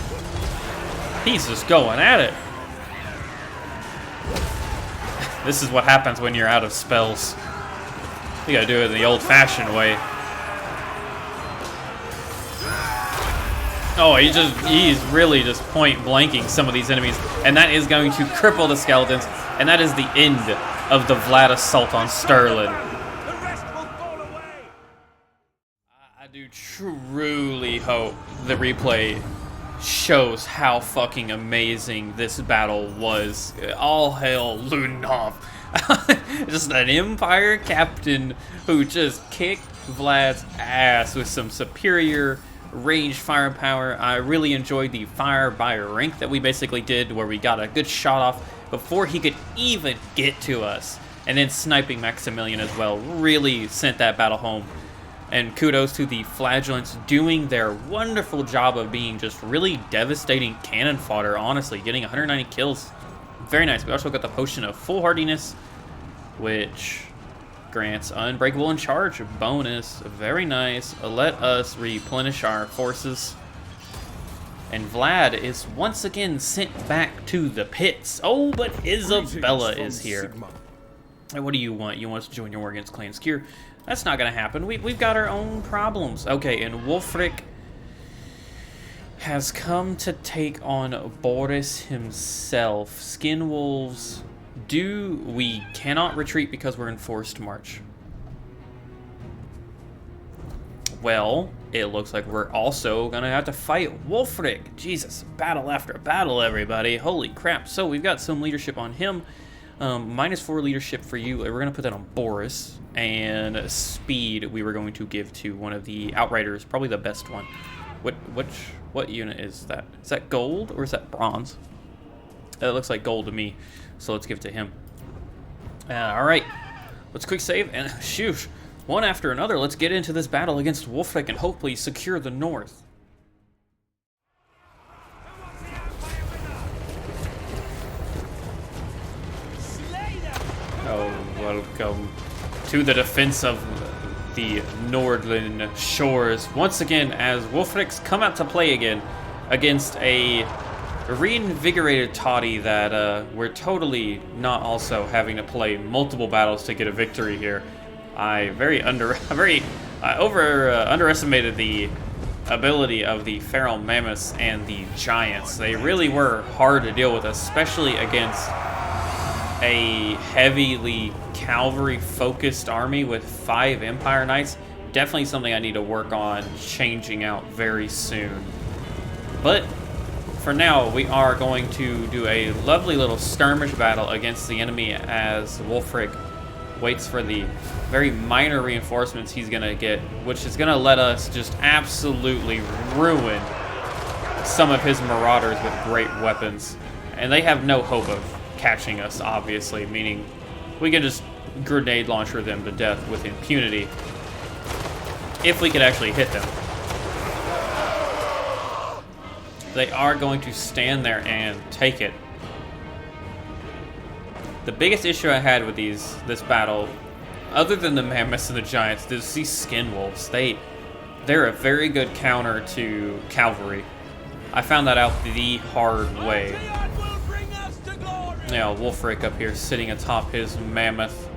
He's just going at it. This is what happens when you're out of spells. You gotta do it the old-fashioned way. Oh, he's really just point blanking some of these enemies, and that is going to cripple the skeletons, and that is the end of the Vlad assault on Stirling. I do truly hope the replay shows how fucking amazing this battle was. All hail Ludendorff. Just an Empire captain who just kicked Vlad's ass with some superior ranged firepower. I really enjoyed the fire by rank that we basically did, where we got a good shot off before he could even get to us. And then sniping Maximilian as well really sent that battle home. And kudos to the Flagellants doing their wonderful job of being just really devastating cannon fodder, honestly, getting 190 kills. Very nice. We also got the potion of foolhardiness, which grants unbreakable in charge bonus. Very nice. Let us replenish our forces. And Vlad is once again sent back to the pits. Oh, but Isabella is here. And what do you want? You want us to join your war against Clan Skier? That's not going to happen. We've got our own problems. Okay, and Wulfrik has come to take on Boris himself. Skin Wolves. We cannot retreat because we're in forced march. Well, it looks like we're also going to have to fight Wulfrik. Jesus, battle after battle, everybody. Holy crap. So we've got some leadership on him. -4 leadership for you. We're going to put that on Boris. And speed we were going to give to one of the Outriders. Probably the best one. What unit is that? Is that gold or is that bronze? It looks like gold to me. So let's give it to him. Alright. Let's quick save and shoot. One after another, let's get into this battle against Wulfrik and hopefully secure the north. Oh, welcome to the defense of the Northern shores once again as Wulfrik's come out to play again against a reinvigorated toddy that we're totally not also having to play multiple battles to get a victory here. I underestimated the ability of the feral mammoths and the giants. They really were hard to deal with, especially against a heavily cavalry-focused army with 5 Empire Knights. Definitely something I need to work on changing out very soon. But for now, we are going to do a lovely little skirmish battle against the enemy as Wulfrik waits for the very minor reinforcements he's going to get, which is going to let us just absolutely ruin some of his marauders with great weapons. And they have no hope of catching us, obviously, meaning we can just grenade launcher them to death with impunity if we could actually hit them. They are going to stand there and take it. The biggest issue I had with this battle, other than the mammoths and the giants, is these skin wolves. They're a very good counter to cavalry. I found that out the hard way. Now, Wulfrik up here sitting atop his mammoth.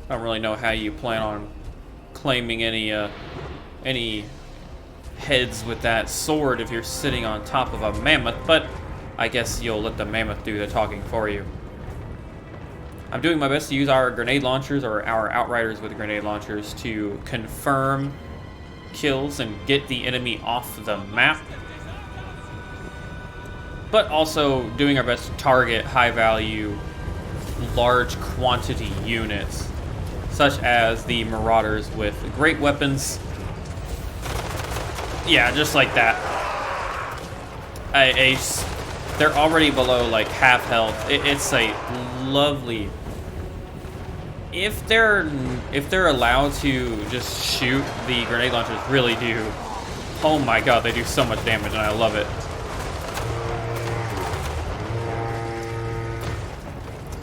I don't really know how you plan on claiming any heads with that sword if you're sitting on top of a mammoth, but I guess you'll let the mammoth do the talking for you. I'm doing my best to use our grenade launchers, or our outriders with grenade launchers, to confirm kills and get the enemy off the map, but also doing our best to target high value, large quantity units, such as the marauders with great weapons. Yeah, just like that. They're already below like half health. It's a lovely. If they're allowed to just shoot, the grenade launchers really do. Oh my god, they do so much damage, and I love it.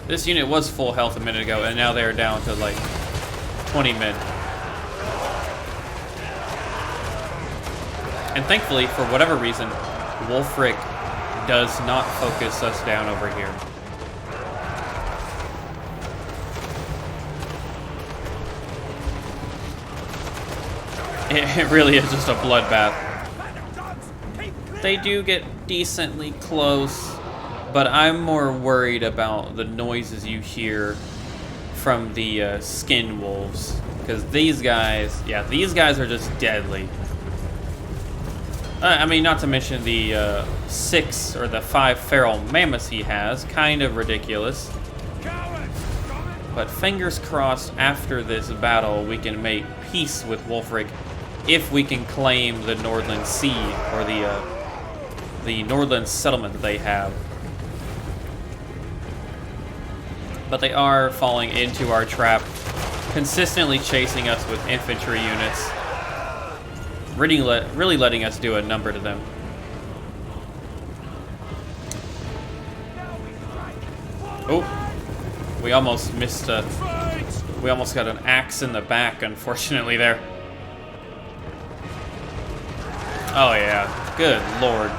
This unit was full health a minute ago, and now they're down to like 20 men. And thankfully, for whatever reason, Wulfrik does not focus us down over here. It really is just a bloodbath. They do get decently close, but I'm more worried about the noises you hear from the skin wolves, because these guys, yeah, these guys are just deadly. I mean, not to mention the 6 or the 5 feral mammoths he has, kind of ridiculous. But fingers crossed, after this battle, we can make peace with Wulfrik if we can claim the Northland Sea, or the Northland settlement that they have. But they are falling into our trap, consistently chasing us with infantry units. Really letting us do a number to them. Oh, we almost missed we almost got an axe in the back, unfortunately, there. Oh yeah, good lord.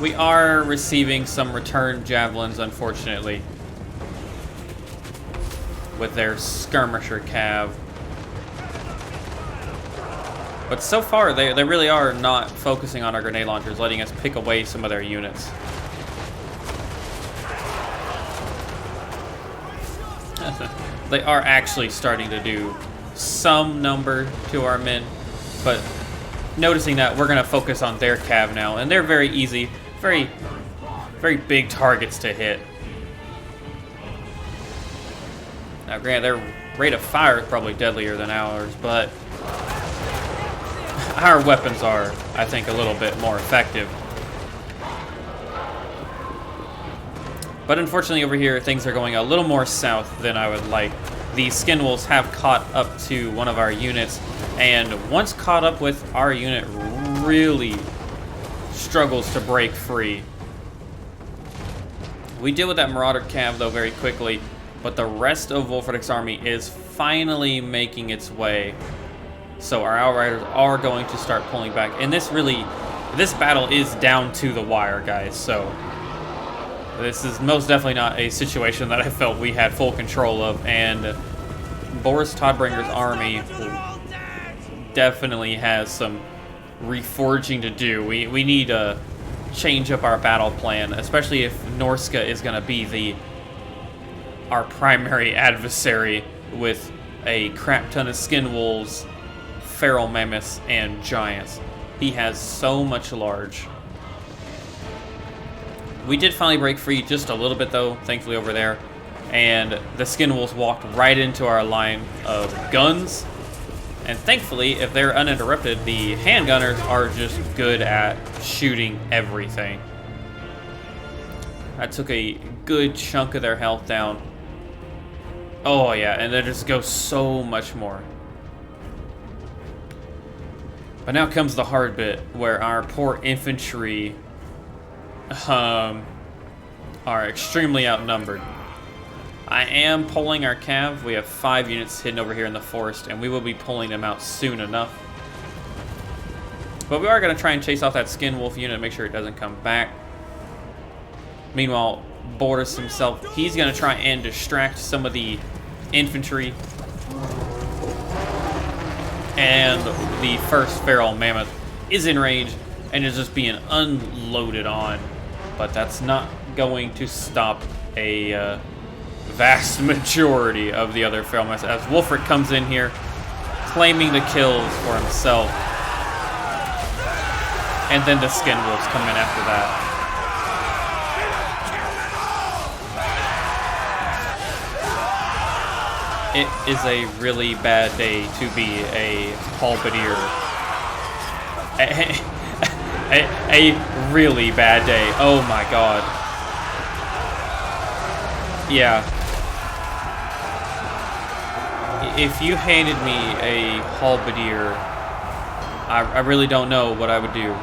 We are receiving some return javelins, unfortunately, with their skirmisher cav. But so far, they really are not focusing on our grenade launchers, letting us pick away some of their units. They are actually starting to do some number to our men, but noticing that we're going to focus on their cav now, and they're very easy, very big targets to hit. Now, granted, their rate of fire is probably deadlier than ours, but our weapons are, I think, a little bit more effective. But unfortunately over here, things are going a little more south than I would like. The skin wolves have caught up to one of our units, and once caught up with, our unit really struggles to break free. We deal with that marauder cav, though, very quickly, but the rest of Wulfrik's army is finally making its way. So our Outriders are going to start pulling back. And this battle is down to the wire, guys. So this is most definitely not a situation that I felt we had full control of. And Boris Todbringer's army definitely has some reforging to do. We need to change up our battle plan, especially if Norska is going to be our primary adversary with a crap ton of skin wolves, feral mammoths, and giants. He has so much large. We did finally break free just a little bit though, thankfully over there. And the skin wolves walked right into our line of guns. And thankfully, if they're uninterrupted, the handgunners are just good at shooting everything. That took a good chunk of their health down. Oh yeah, and there just goes so much more. But now comes the hard bit, where our poor infantry are extremely outnumbered. I am pulling our cav. We have 5 units hidden over here in the forest, and we will be pulling them out soon enough. But we are going to try and chase off that skin wolf unit and make sure it doesn't come back. Meanwhile, Boris himself, he's going to try and distract some of the infantry. And the first feral mammoth is in range and is just being unloaded on. But that's not going to stop a vast majority of the other feral mammoths as Wulfrik comes in here claiming the kills for himself. And then the skin wolves come in after that. It is a really bad day to be a halberdier. A really bad day. Oh my god. Yeah. If you handed me a halberdier, I really don't know what I would do.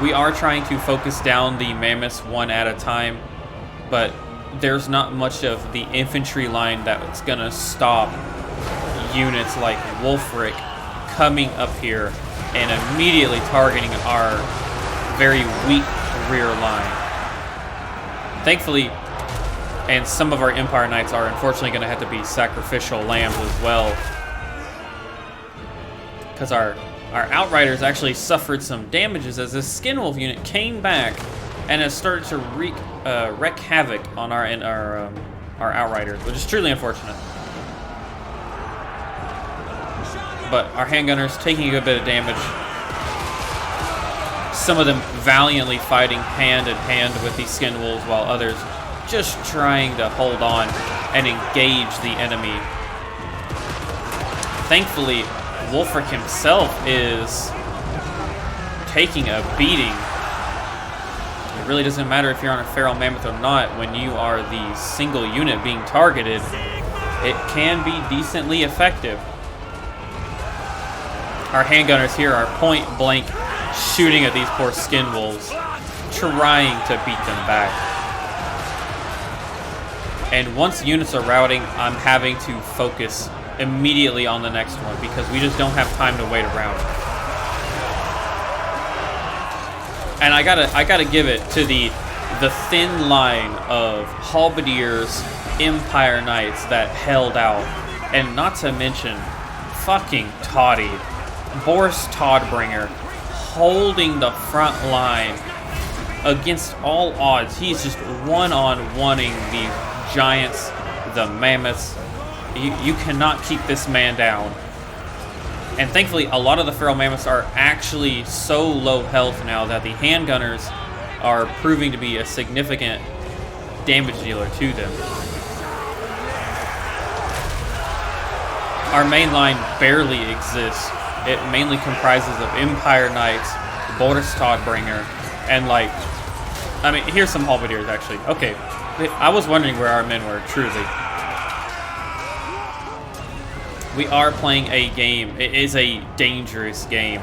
We are trying to focus down the mammoths one at a time, but there's not much of the infantry line that's gonna stop units like Wulfrik coming up here and immediately targeting our very weak rear line. Thankfully, and some of our Empire Knights are unfortunately gonna have to be sacrificial lambs as well, because our Outriders actually suffered some damages as this skin wolf unit came back and has started to wreak havoc on our Outriders, which is truly unfortunate. But our handgunners taking a good bit of damage. Some of them valiantly fighting hand in hand with these skin wolves, while others just trying to hold on and engage the enemy. Thankfully, Wulfrik himself is taking a beating. It really doesn't matter if you're on a feral mammoth or not. When you are the single unit being targeted, it can be decently effective. Our handgunners here are point blank shooting at these poor skin wolves, trying to beat them back. And once units are routing, I'm having to focus immediately on the next one because we just don't have time to wait around. And I gotta give it to the thin line of halberdiers, Empire Knights that held out, and not to mention fucking Toddy, Boris Todbringer, holding the front line against all odds. He's just one-on-oneing the giants, the mammoths. You cannot keep this man down. And thankfully, a lot of the feral mammoths are actually so low health now that the handgunners are proving to be a significant damage dealer to them. Our main line barely exists. It mainly comprises of Empire Knights, Boris Todbringer, and I mean, here's some halberdiers actually. Okay, I was wondering where our men were, truly. We are playing a game. It is a dangerous game.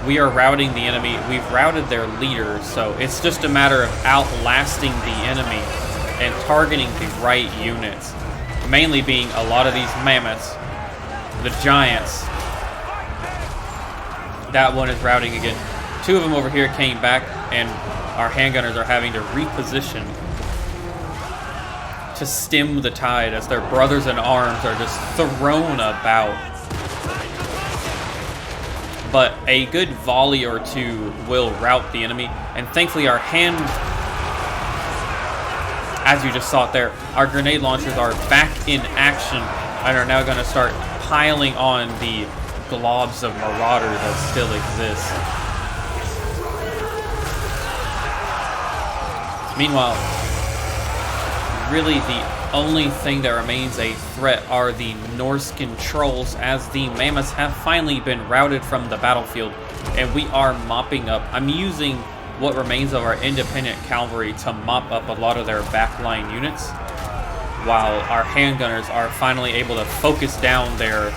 We are routing the enemy. We've routed their leader, so it's just a matter of outlasting the enemy. and targeting the right units. Mainly being a lot of these mammoths, the giants. That one is routing again. 2 of them over here came back, and our handgunners are having to reposition to stem the tide as their brothers in arms are just thrown about. But a good volley or 2 will rout the enemy, and thankfully our as you just saw it there, our grenade launchers are back in action and are now going to start piling on the globs of marauder that still exist. Meanwhile, really the only thing that remains a threat are the Norse controls, as the mammoths have finally been routed from the battlefield and we are mopping up. I'm using what remains of our independent cavalry to mop up a lot of their backline units, while our handgunners are finally able to focus down their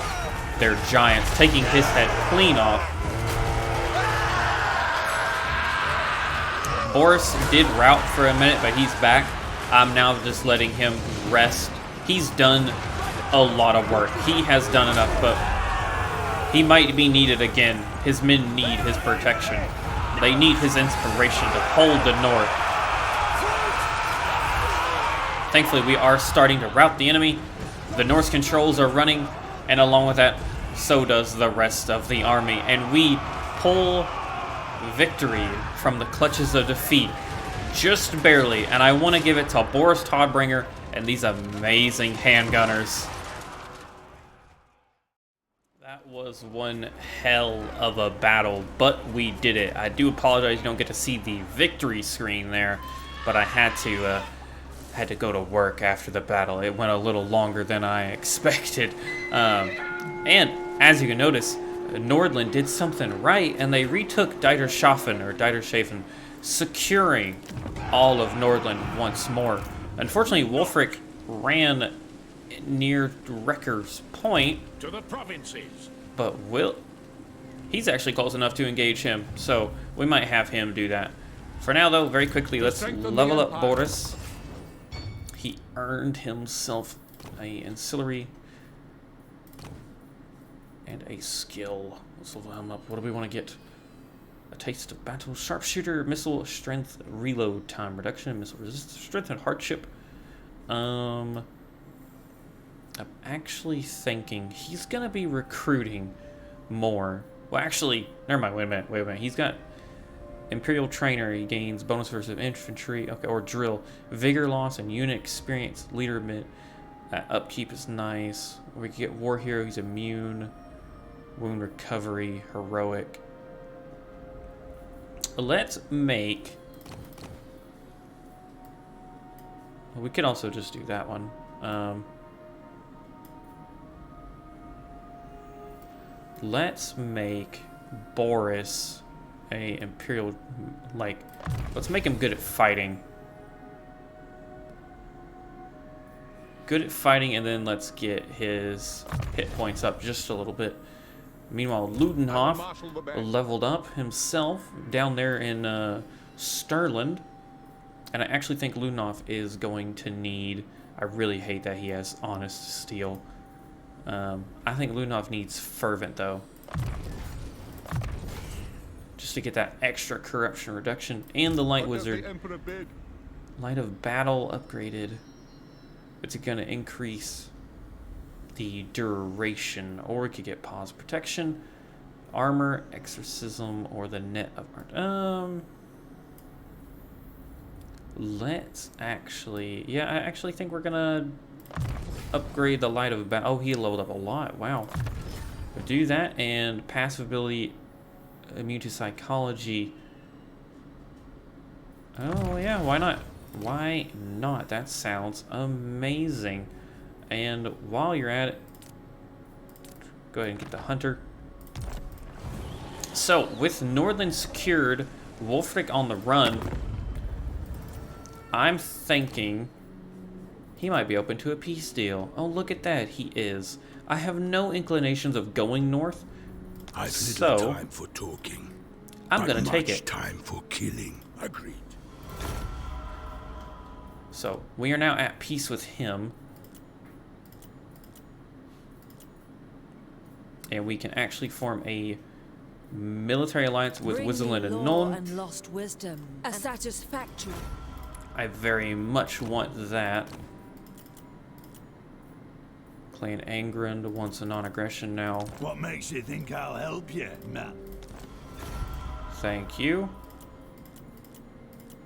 giants, taking his head clean off. Boris did rout for a minute, but he's back. I'm now just letting him rest. He's done a lot of work. He has done enough, but he might be needed again. His men need his protection. They need his inspiration to hold the north. Thankfully, we are starting to rout the enemy. The Norse controls are running, and along with that, so does the rest of the army. And we pull victory from the clutches of defeat, just barely. And I want to give it to Boris Todbringer and these amazing handgunners. That was one hell of a battle, but we did it. I do apologize you don't get to see the victory screen there, but I had to go to work after the battle. It went a little longer than I expected. And as you can notice, Nordland did something right, and they retook Dietershafen, securing all of Nordland once more. Unfortunately, Wulfrik ran near Wrecker's Point To the provinces. but he's actually close enough to engage him, so we might have him do that. For now, though, very quickly, let's level up Boris. He earned himself a ancillary and a skill. Let's level him up. What do we want to get? A taste of battle, sharpshooter, missile strength, reload time reduction, missile resistance, strength and hardship. I'm actually thinking he's gonna be recruiting more. Well, actually, never mind. Wait a minute. He's got Imperial Trainer. He gains bonus versus infantry, okay, or drill, vigor loss, and unit experience. Leader mid. Upkeep is nice. We can get War Hero. He's immune. Wound recovery, heroic. Let's make. We could also just do that one. Let's make Boris a Imperial, let's make him good at fighting. Good at fighting, and then let's get his hit points up just a little bit. Meanwhile, Ludenhoff leveled up himself down there in Stirland. And I actually think Ludenhoff is going to need... I really hate that he has Honest Steel. I think Ludenhoff needs Fervent, though. Just to get that extra corruption reduction. And the Light Wizard. Light of Battle upgraded. It's going to increase the duration. Or we could get Pause Protection, Armor, Exorcism, or the Net of Art. Let's actually... Yeah, I actually think we're going to upgrade the Light of Battle. Oh, he leveled up a lot. Wow. We'll do that, and passive ability, immune to psychology. Oh, yeah, why not? Why not? That sounds amazing. And while you're at it, go ahead and get the Hunter. So, with Nordland secured, Wulfrik on the run, I'm thinking he might be open to a peace deal. Oh, look at that. He is. I have no inclinations of going north. I've little time for talking. I'm going to take it. Much time for killing. Agreed. So we are now at peace with him. And we can actually form a military alliance with Wisland and Nuln. And lost wisdom. A satisfactory. I very much want that. Clan Angrand wants a non-aggression now. What makes you think I'll help you, Matt? Thank you.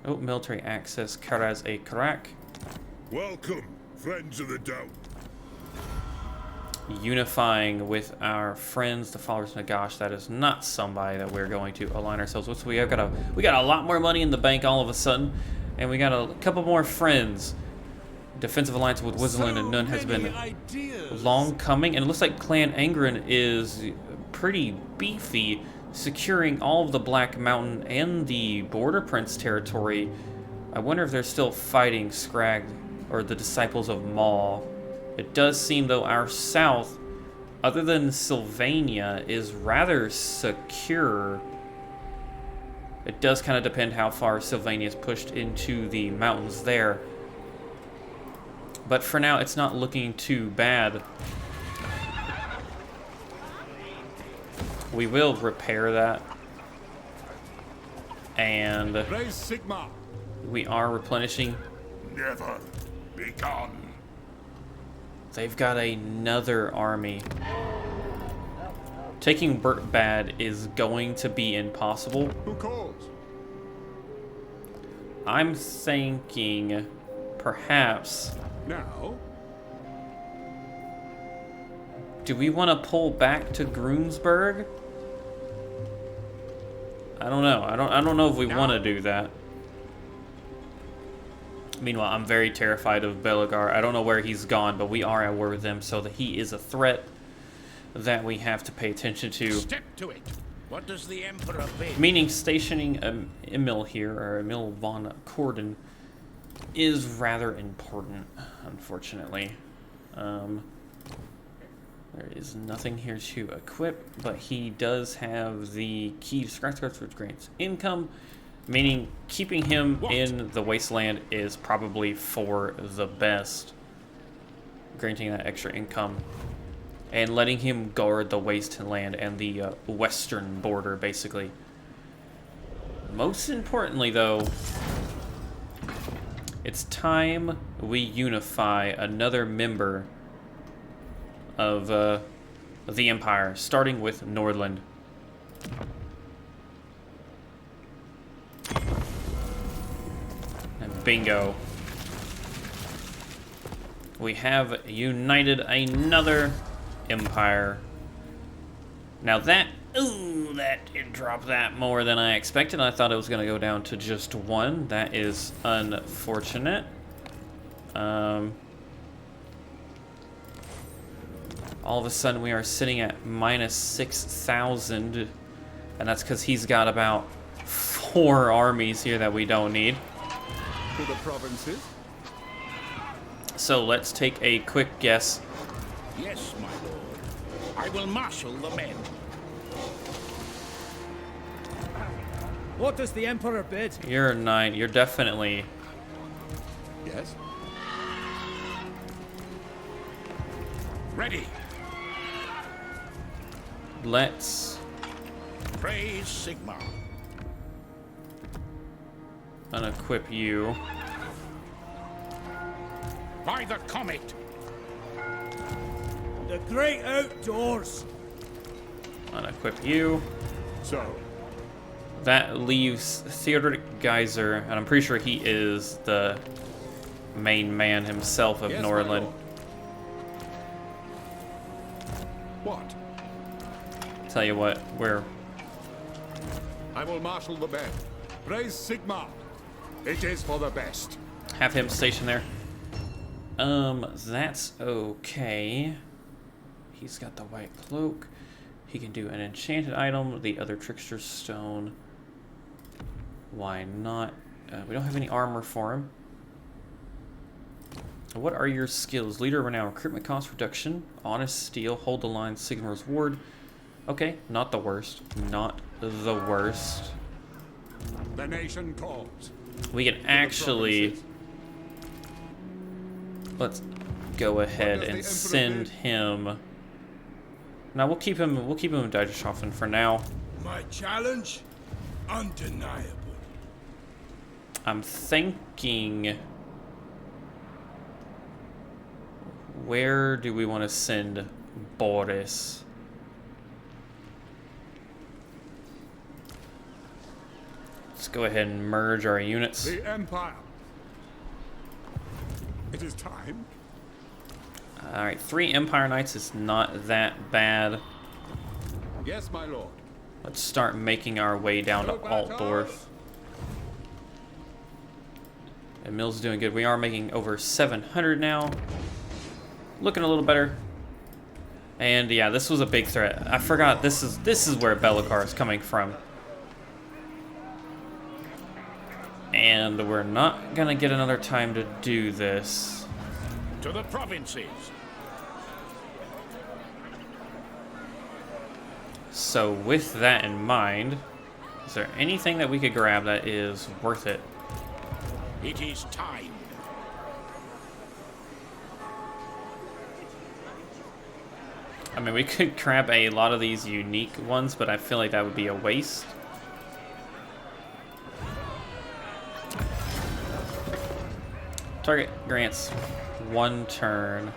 Oh, military access. Karaz a Karak. Welcome, friends of the Dome. Unifying with our friends, the followers of Nagash. That is not somebody that we're going to align ourselves with. So we got a lot more money in the bank all of a sudden, and we got a couple more friends. Defensive alliance with Wisland and Nuln has been long coming, and it looks like Clan Angren is pretty beefy, securing all of the Black Mountain and the Border Prince territory. I wonder if they're still fighting Scrag or the Disciples of Maul. It does seem, though, our south, other than Sylvania, is rather secure. It does kind of depend how far Sylvania is pushed into the mountains there. But for now, it's not looking too bad. We will repair that. And Raise Sigma. we are replenishing. Never be gone. They've got another army. Taking Bad is going to be impossible. Who calls? I'm thinking perhaps... Now? Do we want to pull back to Grunsburg? I don't know. I don't know if we want to do that. Meanwhile, I'm very terrified of Belagar. I don't know where he's gone, but we are at war with them, so that he is a threat that we have to pay attention to. Step to it. What does the Emperor bid? Meaning stationing Emil here, or Emil von Corden, is rather important, unfortunately. There is nothing here to equip, but he does have the key to Skyscraper, which grants income, meaning keeping him in the wasteland is probably for the best, granting that extra income, and letting him guard the wasteland and the western border, basically. Most importantly, though, it's time we unify another member of the Empire, starting with Nordland. And bingo. We have united another empire. Now that, ooh, that did drop that more than I expected. I thought it was going to go down to just one. That is unfortunate. All of a sudden we are sitting at minus 6,000, and that's because he's got about 4 armies here that we don't need. To the provinces? So let's take a quick guess. Yes, my lord. I will marshal the men. What does the Emperor bid? You're 9. You're definitely... Yes. Ready. Let's Praise Sigma. unequip you. By the comet. The great outdoors. Unequip you. So, That leaves Theodoric Geyser, and I'm pretty sure he is the main man himself of yes, my Nordland. lord. What? Tell you what, we're... I will marshal the men. Praise Sigma. It is for the best. have him stationed there. That's okay. He's got the white cloak. He can do an enchanted item, the other trickster's stone. Why not? We don't have any armor for him. What are your skills? Leader renown, recruitment cost reduction, honest steel, hold the line, Sigmar's ward. Okay, not the worst. Not the worst. The nation calls. We can actually let's go ahead and send him. Now we'll keep him in Digeshofen for now. My challenge? Undeniable. I'm thinking, where do we want to send Boris? Let's go ahead and merge our units. The Empire. It is time. Alright, 3 Empire Knights is not that bad. Yes, my lord. Let's start making our way down to Altdorf. And Mill's doing good. We are making over 700 now. Looking a little better. And yeah, this was a big threat. I forgot this is where Belikar is coming from. And we're not gonna get another time to do this. To the provinces. So with that in mind, is there anything that we could grab that is worth it? It is time. I mean, we could grab a lot of these unique ones, but I feel like that would be a waste. Target grants 1 turn.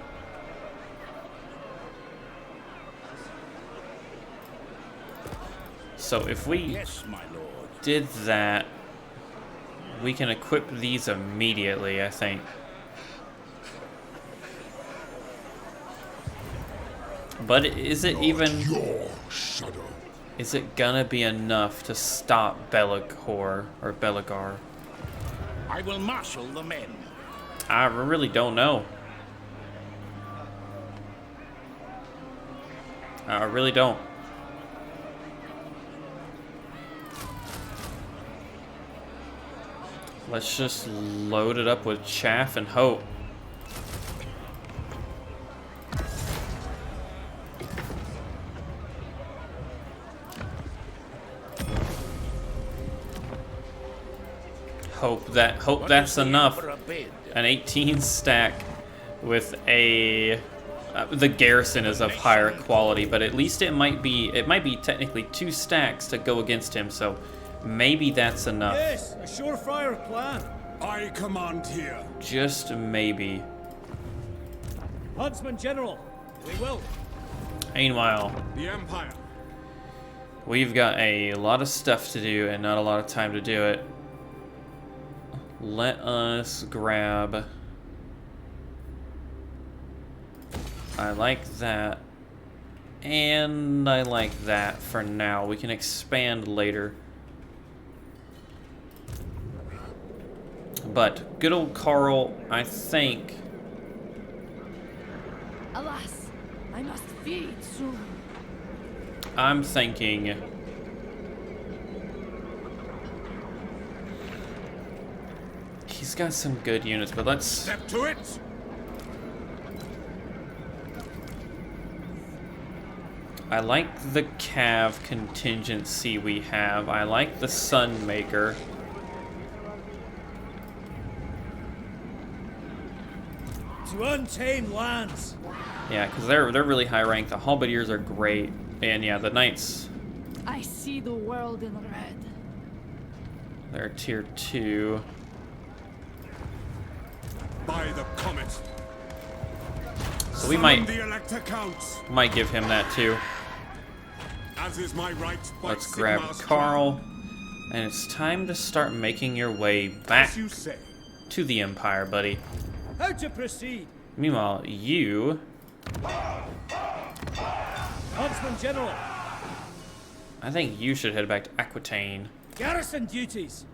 So if we Yes, my lord. did that, we can equip these immediately, I think. But is it even... Your shadow. Is it gonna be enough to stop Belikor or Belikar? I will marshal the men. I really don't know. I really don't. Let's just load it up with chaff and hope. Hope that's enough. An 18 stack with a the garrison is of higher quality, but at least it might be technically 2 stacks to go against him, so maybe that's enough. Yes, a surefire plan. I command here. Just maybe. Huntsman General, we will. Meanwhile, The Empire. we've got a lot of stuff to do and not a lot of time to do it. Let us grab... I like that. And I like that for now. We can expand later. But good old Karl, I think... Alas, I must feed soon. I'm thinking... He's got some good units, but let's... Step to it. I like the Cav contingency we have. I like the Sunmaker. To untamed lands. Yeah, because they're really high ranked. The Halberdiers are great. And yeah, the Knights, I see the world in red. they're tier 2. By the comet. So we Summon the elector counts. might give him that too. As is my right. by Let's grab Sigmar's Karl. And it's time to start making your way crown. back As you say. to the Empire, buddy. How to proceed? Meanwhile, you... Huntsman General, I think you should head back to Aquitaine. garrison duties.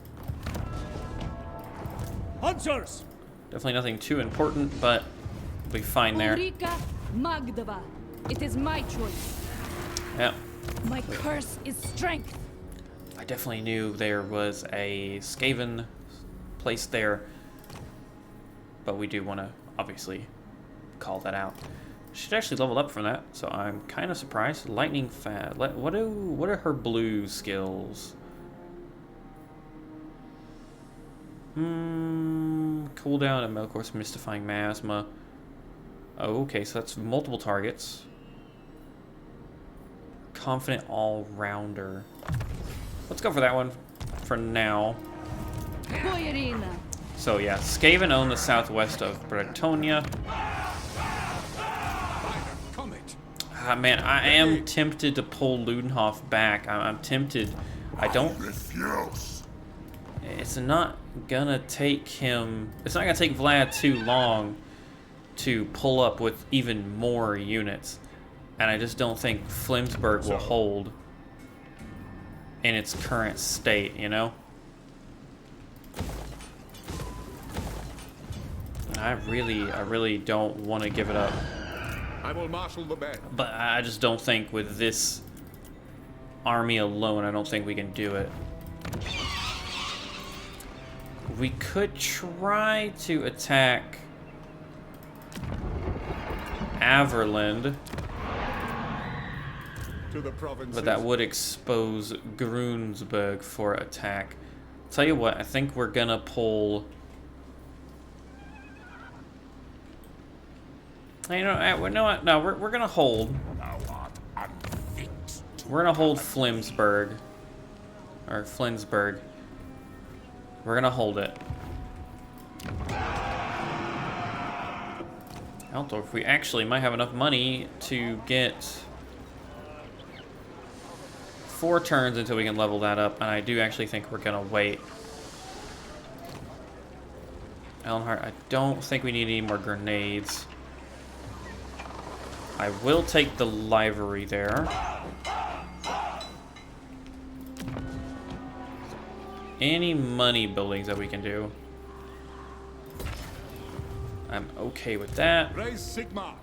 Hunters, Definitely nothing too important, but we'll be fine there. Ulrika Magdava. It is my choice. Yeah. My curse is strength. I definitely knew there was a Skaven place there, but we do want to obviously call that out. She'd actually leveled up from that, so I'm kind of surprised. Lightning Fat. What are her blue skills? cooldown, and of course mystifying miasma. Oh, okay, so that's multiple targets. Confident all-rounder. Let's go for that one for now. So yeah, Skaven own the southwest of Bretonia. Man, I am tempted to pull Ludenhof back. I'm tempted. I don't refuse. It's not gonna take him. It's not gonna take Vlad too long to pull up with even more units, and I just don't think Flimsburg will hold in its current state. You know. I really don't want to give it up. I will marshal the band. But I just don't think with this army alone, I don't think we can do it. We could try to attack Averland, To the provinces. but that would expose Grunsburg for attack. Tell you what, I think we're gonna pull. You know, no, we're gonna hold. We're gonna hold Flimsburg, or Flinsburg. We're gonna hold it. Altdorf, we actually might have enough money to get 4 turns until we can level that up, and I do actually think we're gonna wait. Elnhart, I don't think we need any more grenades. I will take the livery there. Any money buildings that we can do, I'm okay with that. Raise Sigma.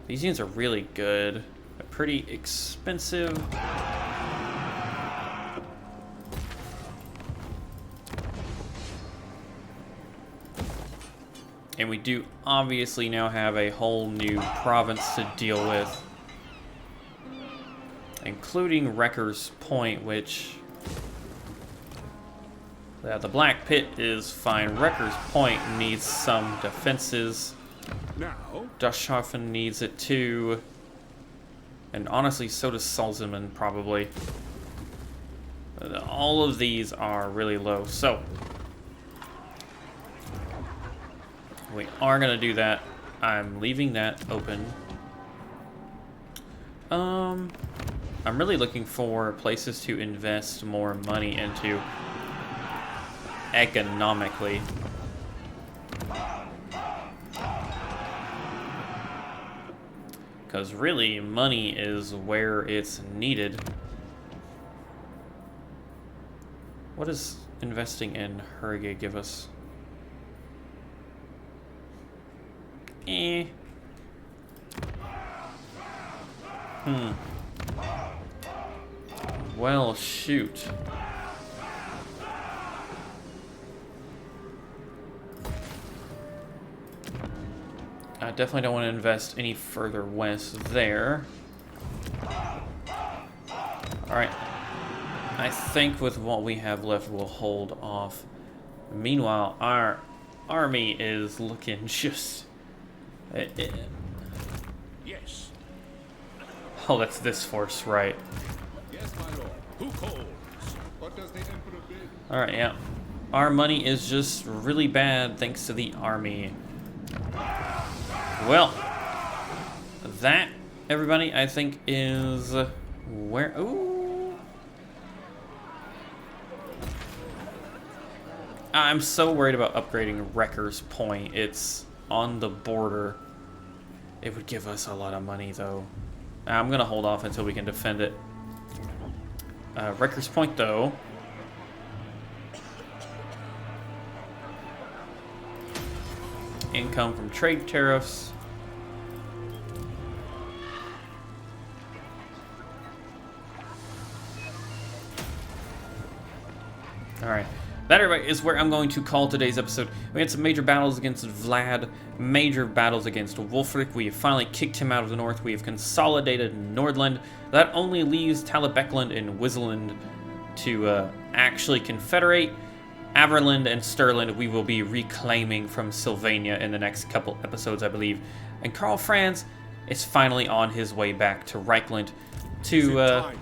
These units are really good. They're pretty expensive. And we do obviously now have a whole new province to deal with, including Wrecker's Point, which... yeah, the Black Pit is fine. Wrecker's Point needs some defenses. Now, Duschafen needs it too. And honestly, so does Salzman, probably. All of these are really low, so... we are gonna do that. I'm leaving that open. I'm really looking for places to invest more money into economically. Because really, money is where it's needed. What does investing in Hurge give us? Well, shoot. I definitely don't want to invest any further west there. Alright. I think with what we have left, we'll hold off. Meanwhile, our army is looking just... Yes. Oh, that's this force, right. yes, my lord. Who calls? What does the Emperor bid? Alright, yeah. Our money is just really bad thanks to the army. Well, that, everybody, I think is where... ooh. I'm so worried about upgrading Wrecker's Point. It's on the border. It would give us a lot of money, though. I'm going to hold off until we can defend it. Wrecker's Point, though. Income from trade tariffs. Alright. That, everybody, is where I'm going to call today's episode. We had some major battles against Vlad, major battles against Wulfrik. We have finally kicked him out of the north. We have consolidated Nordland. That only leaves Talabecland and Wisland to actually confederate. Averland and Stirland we will be reclaiming from Sylvania in the next couple episodes, I believe. And Karl Franz is finally on his way back to Reichland to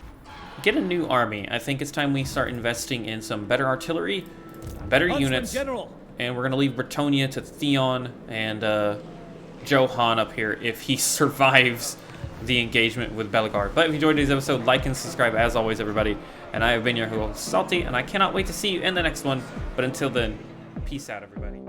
get a new army. I think it's time we start investing in some better artillery, better units, General. and we're going to leave Bretonia to Theon and Johan up here if he survives the engagement with Bellegarde. But if you enjoyed today's episode, like and subscribe as always, everybody. And I have been your host, Salty, and I cannot wait to see you in the next one. But until then, peace out, everybody.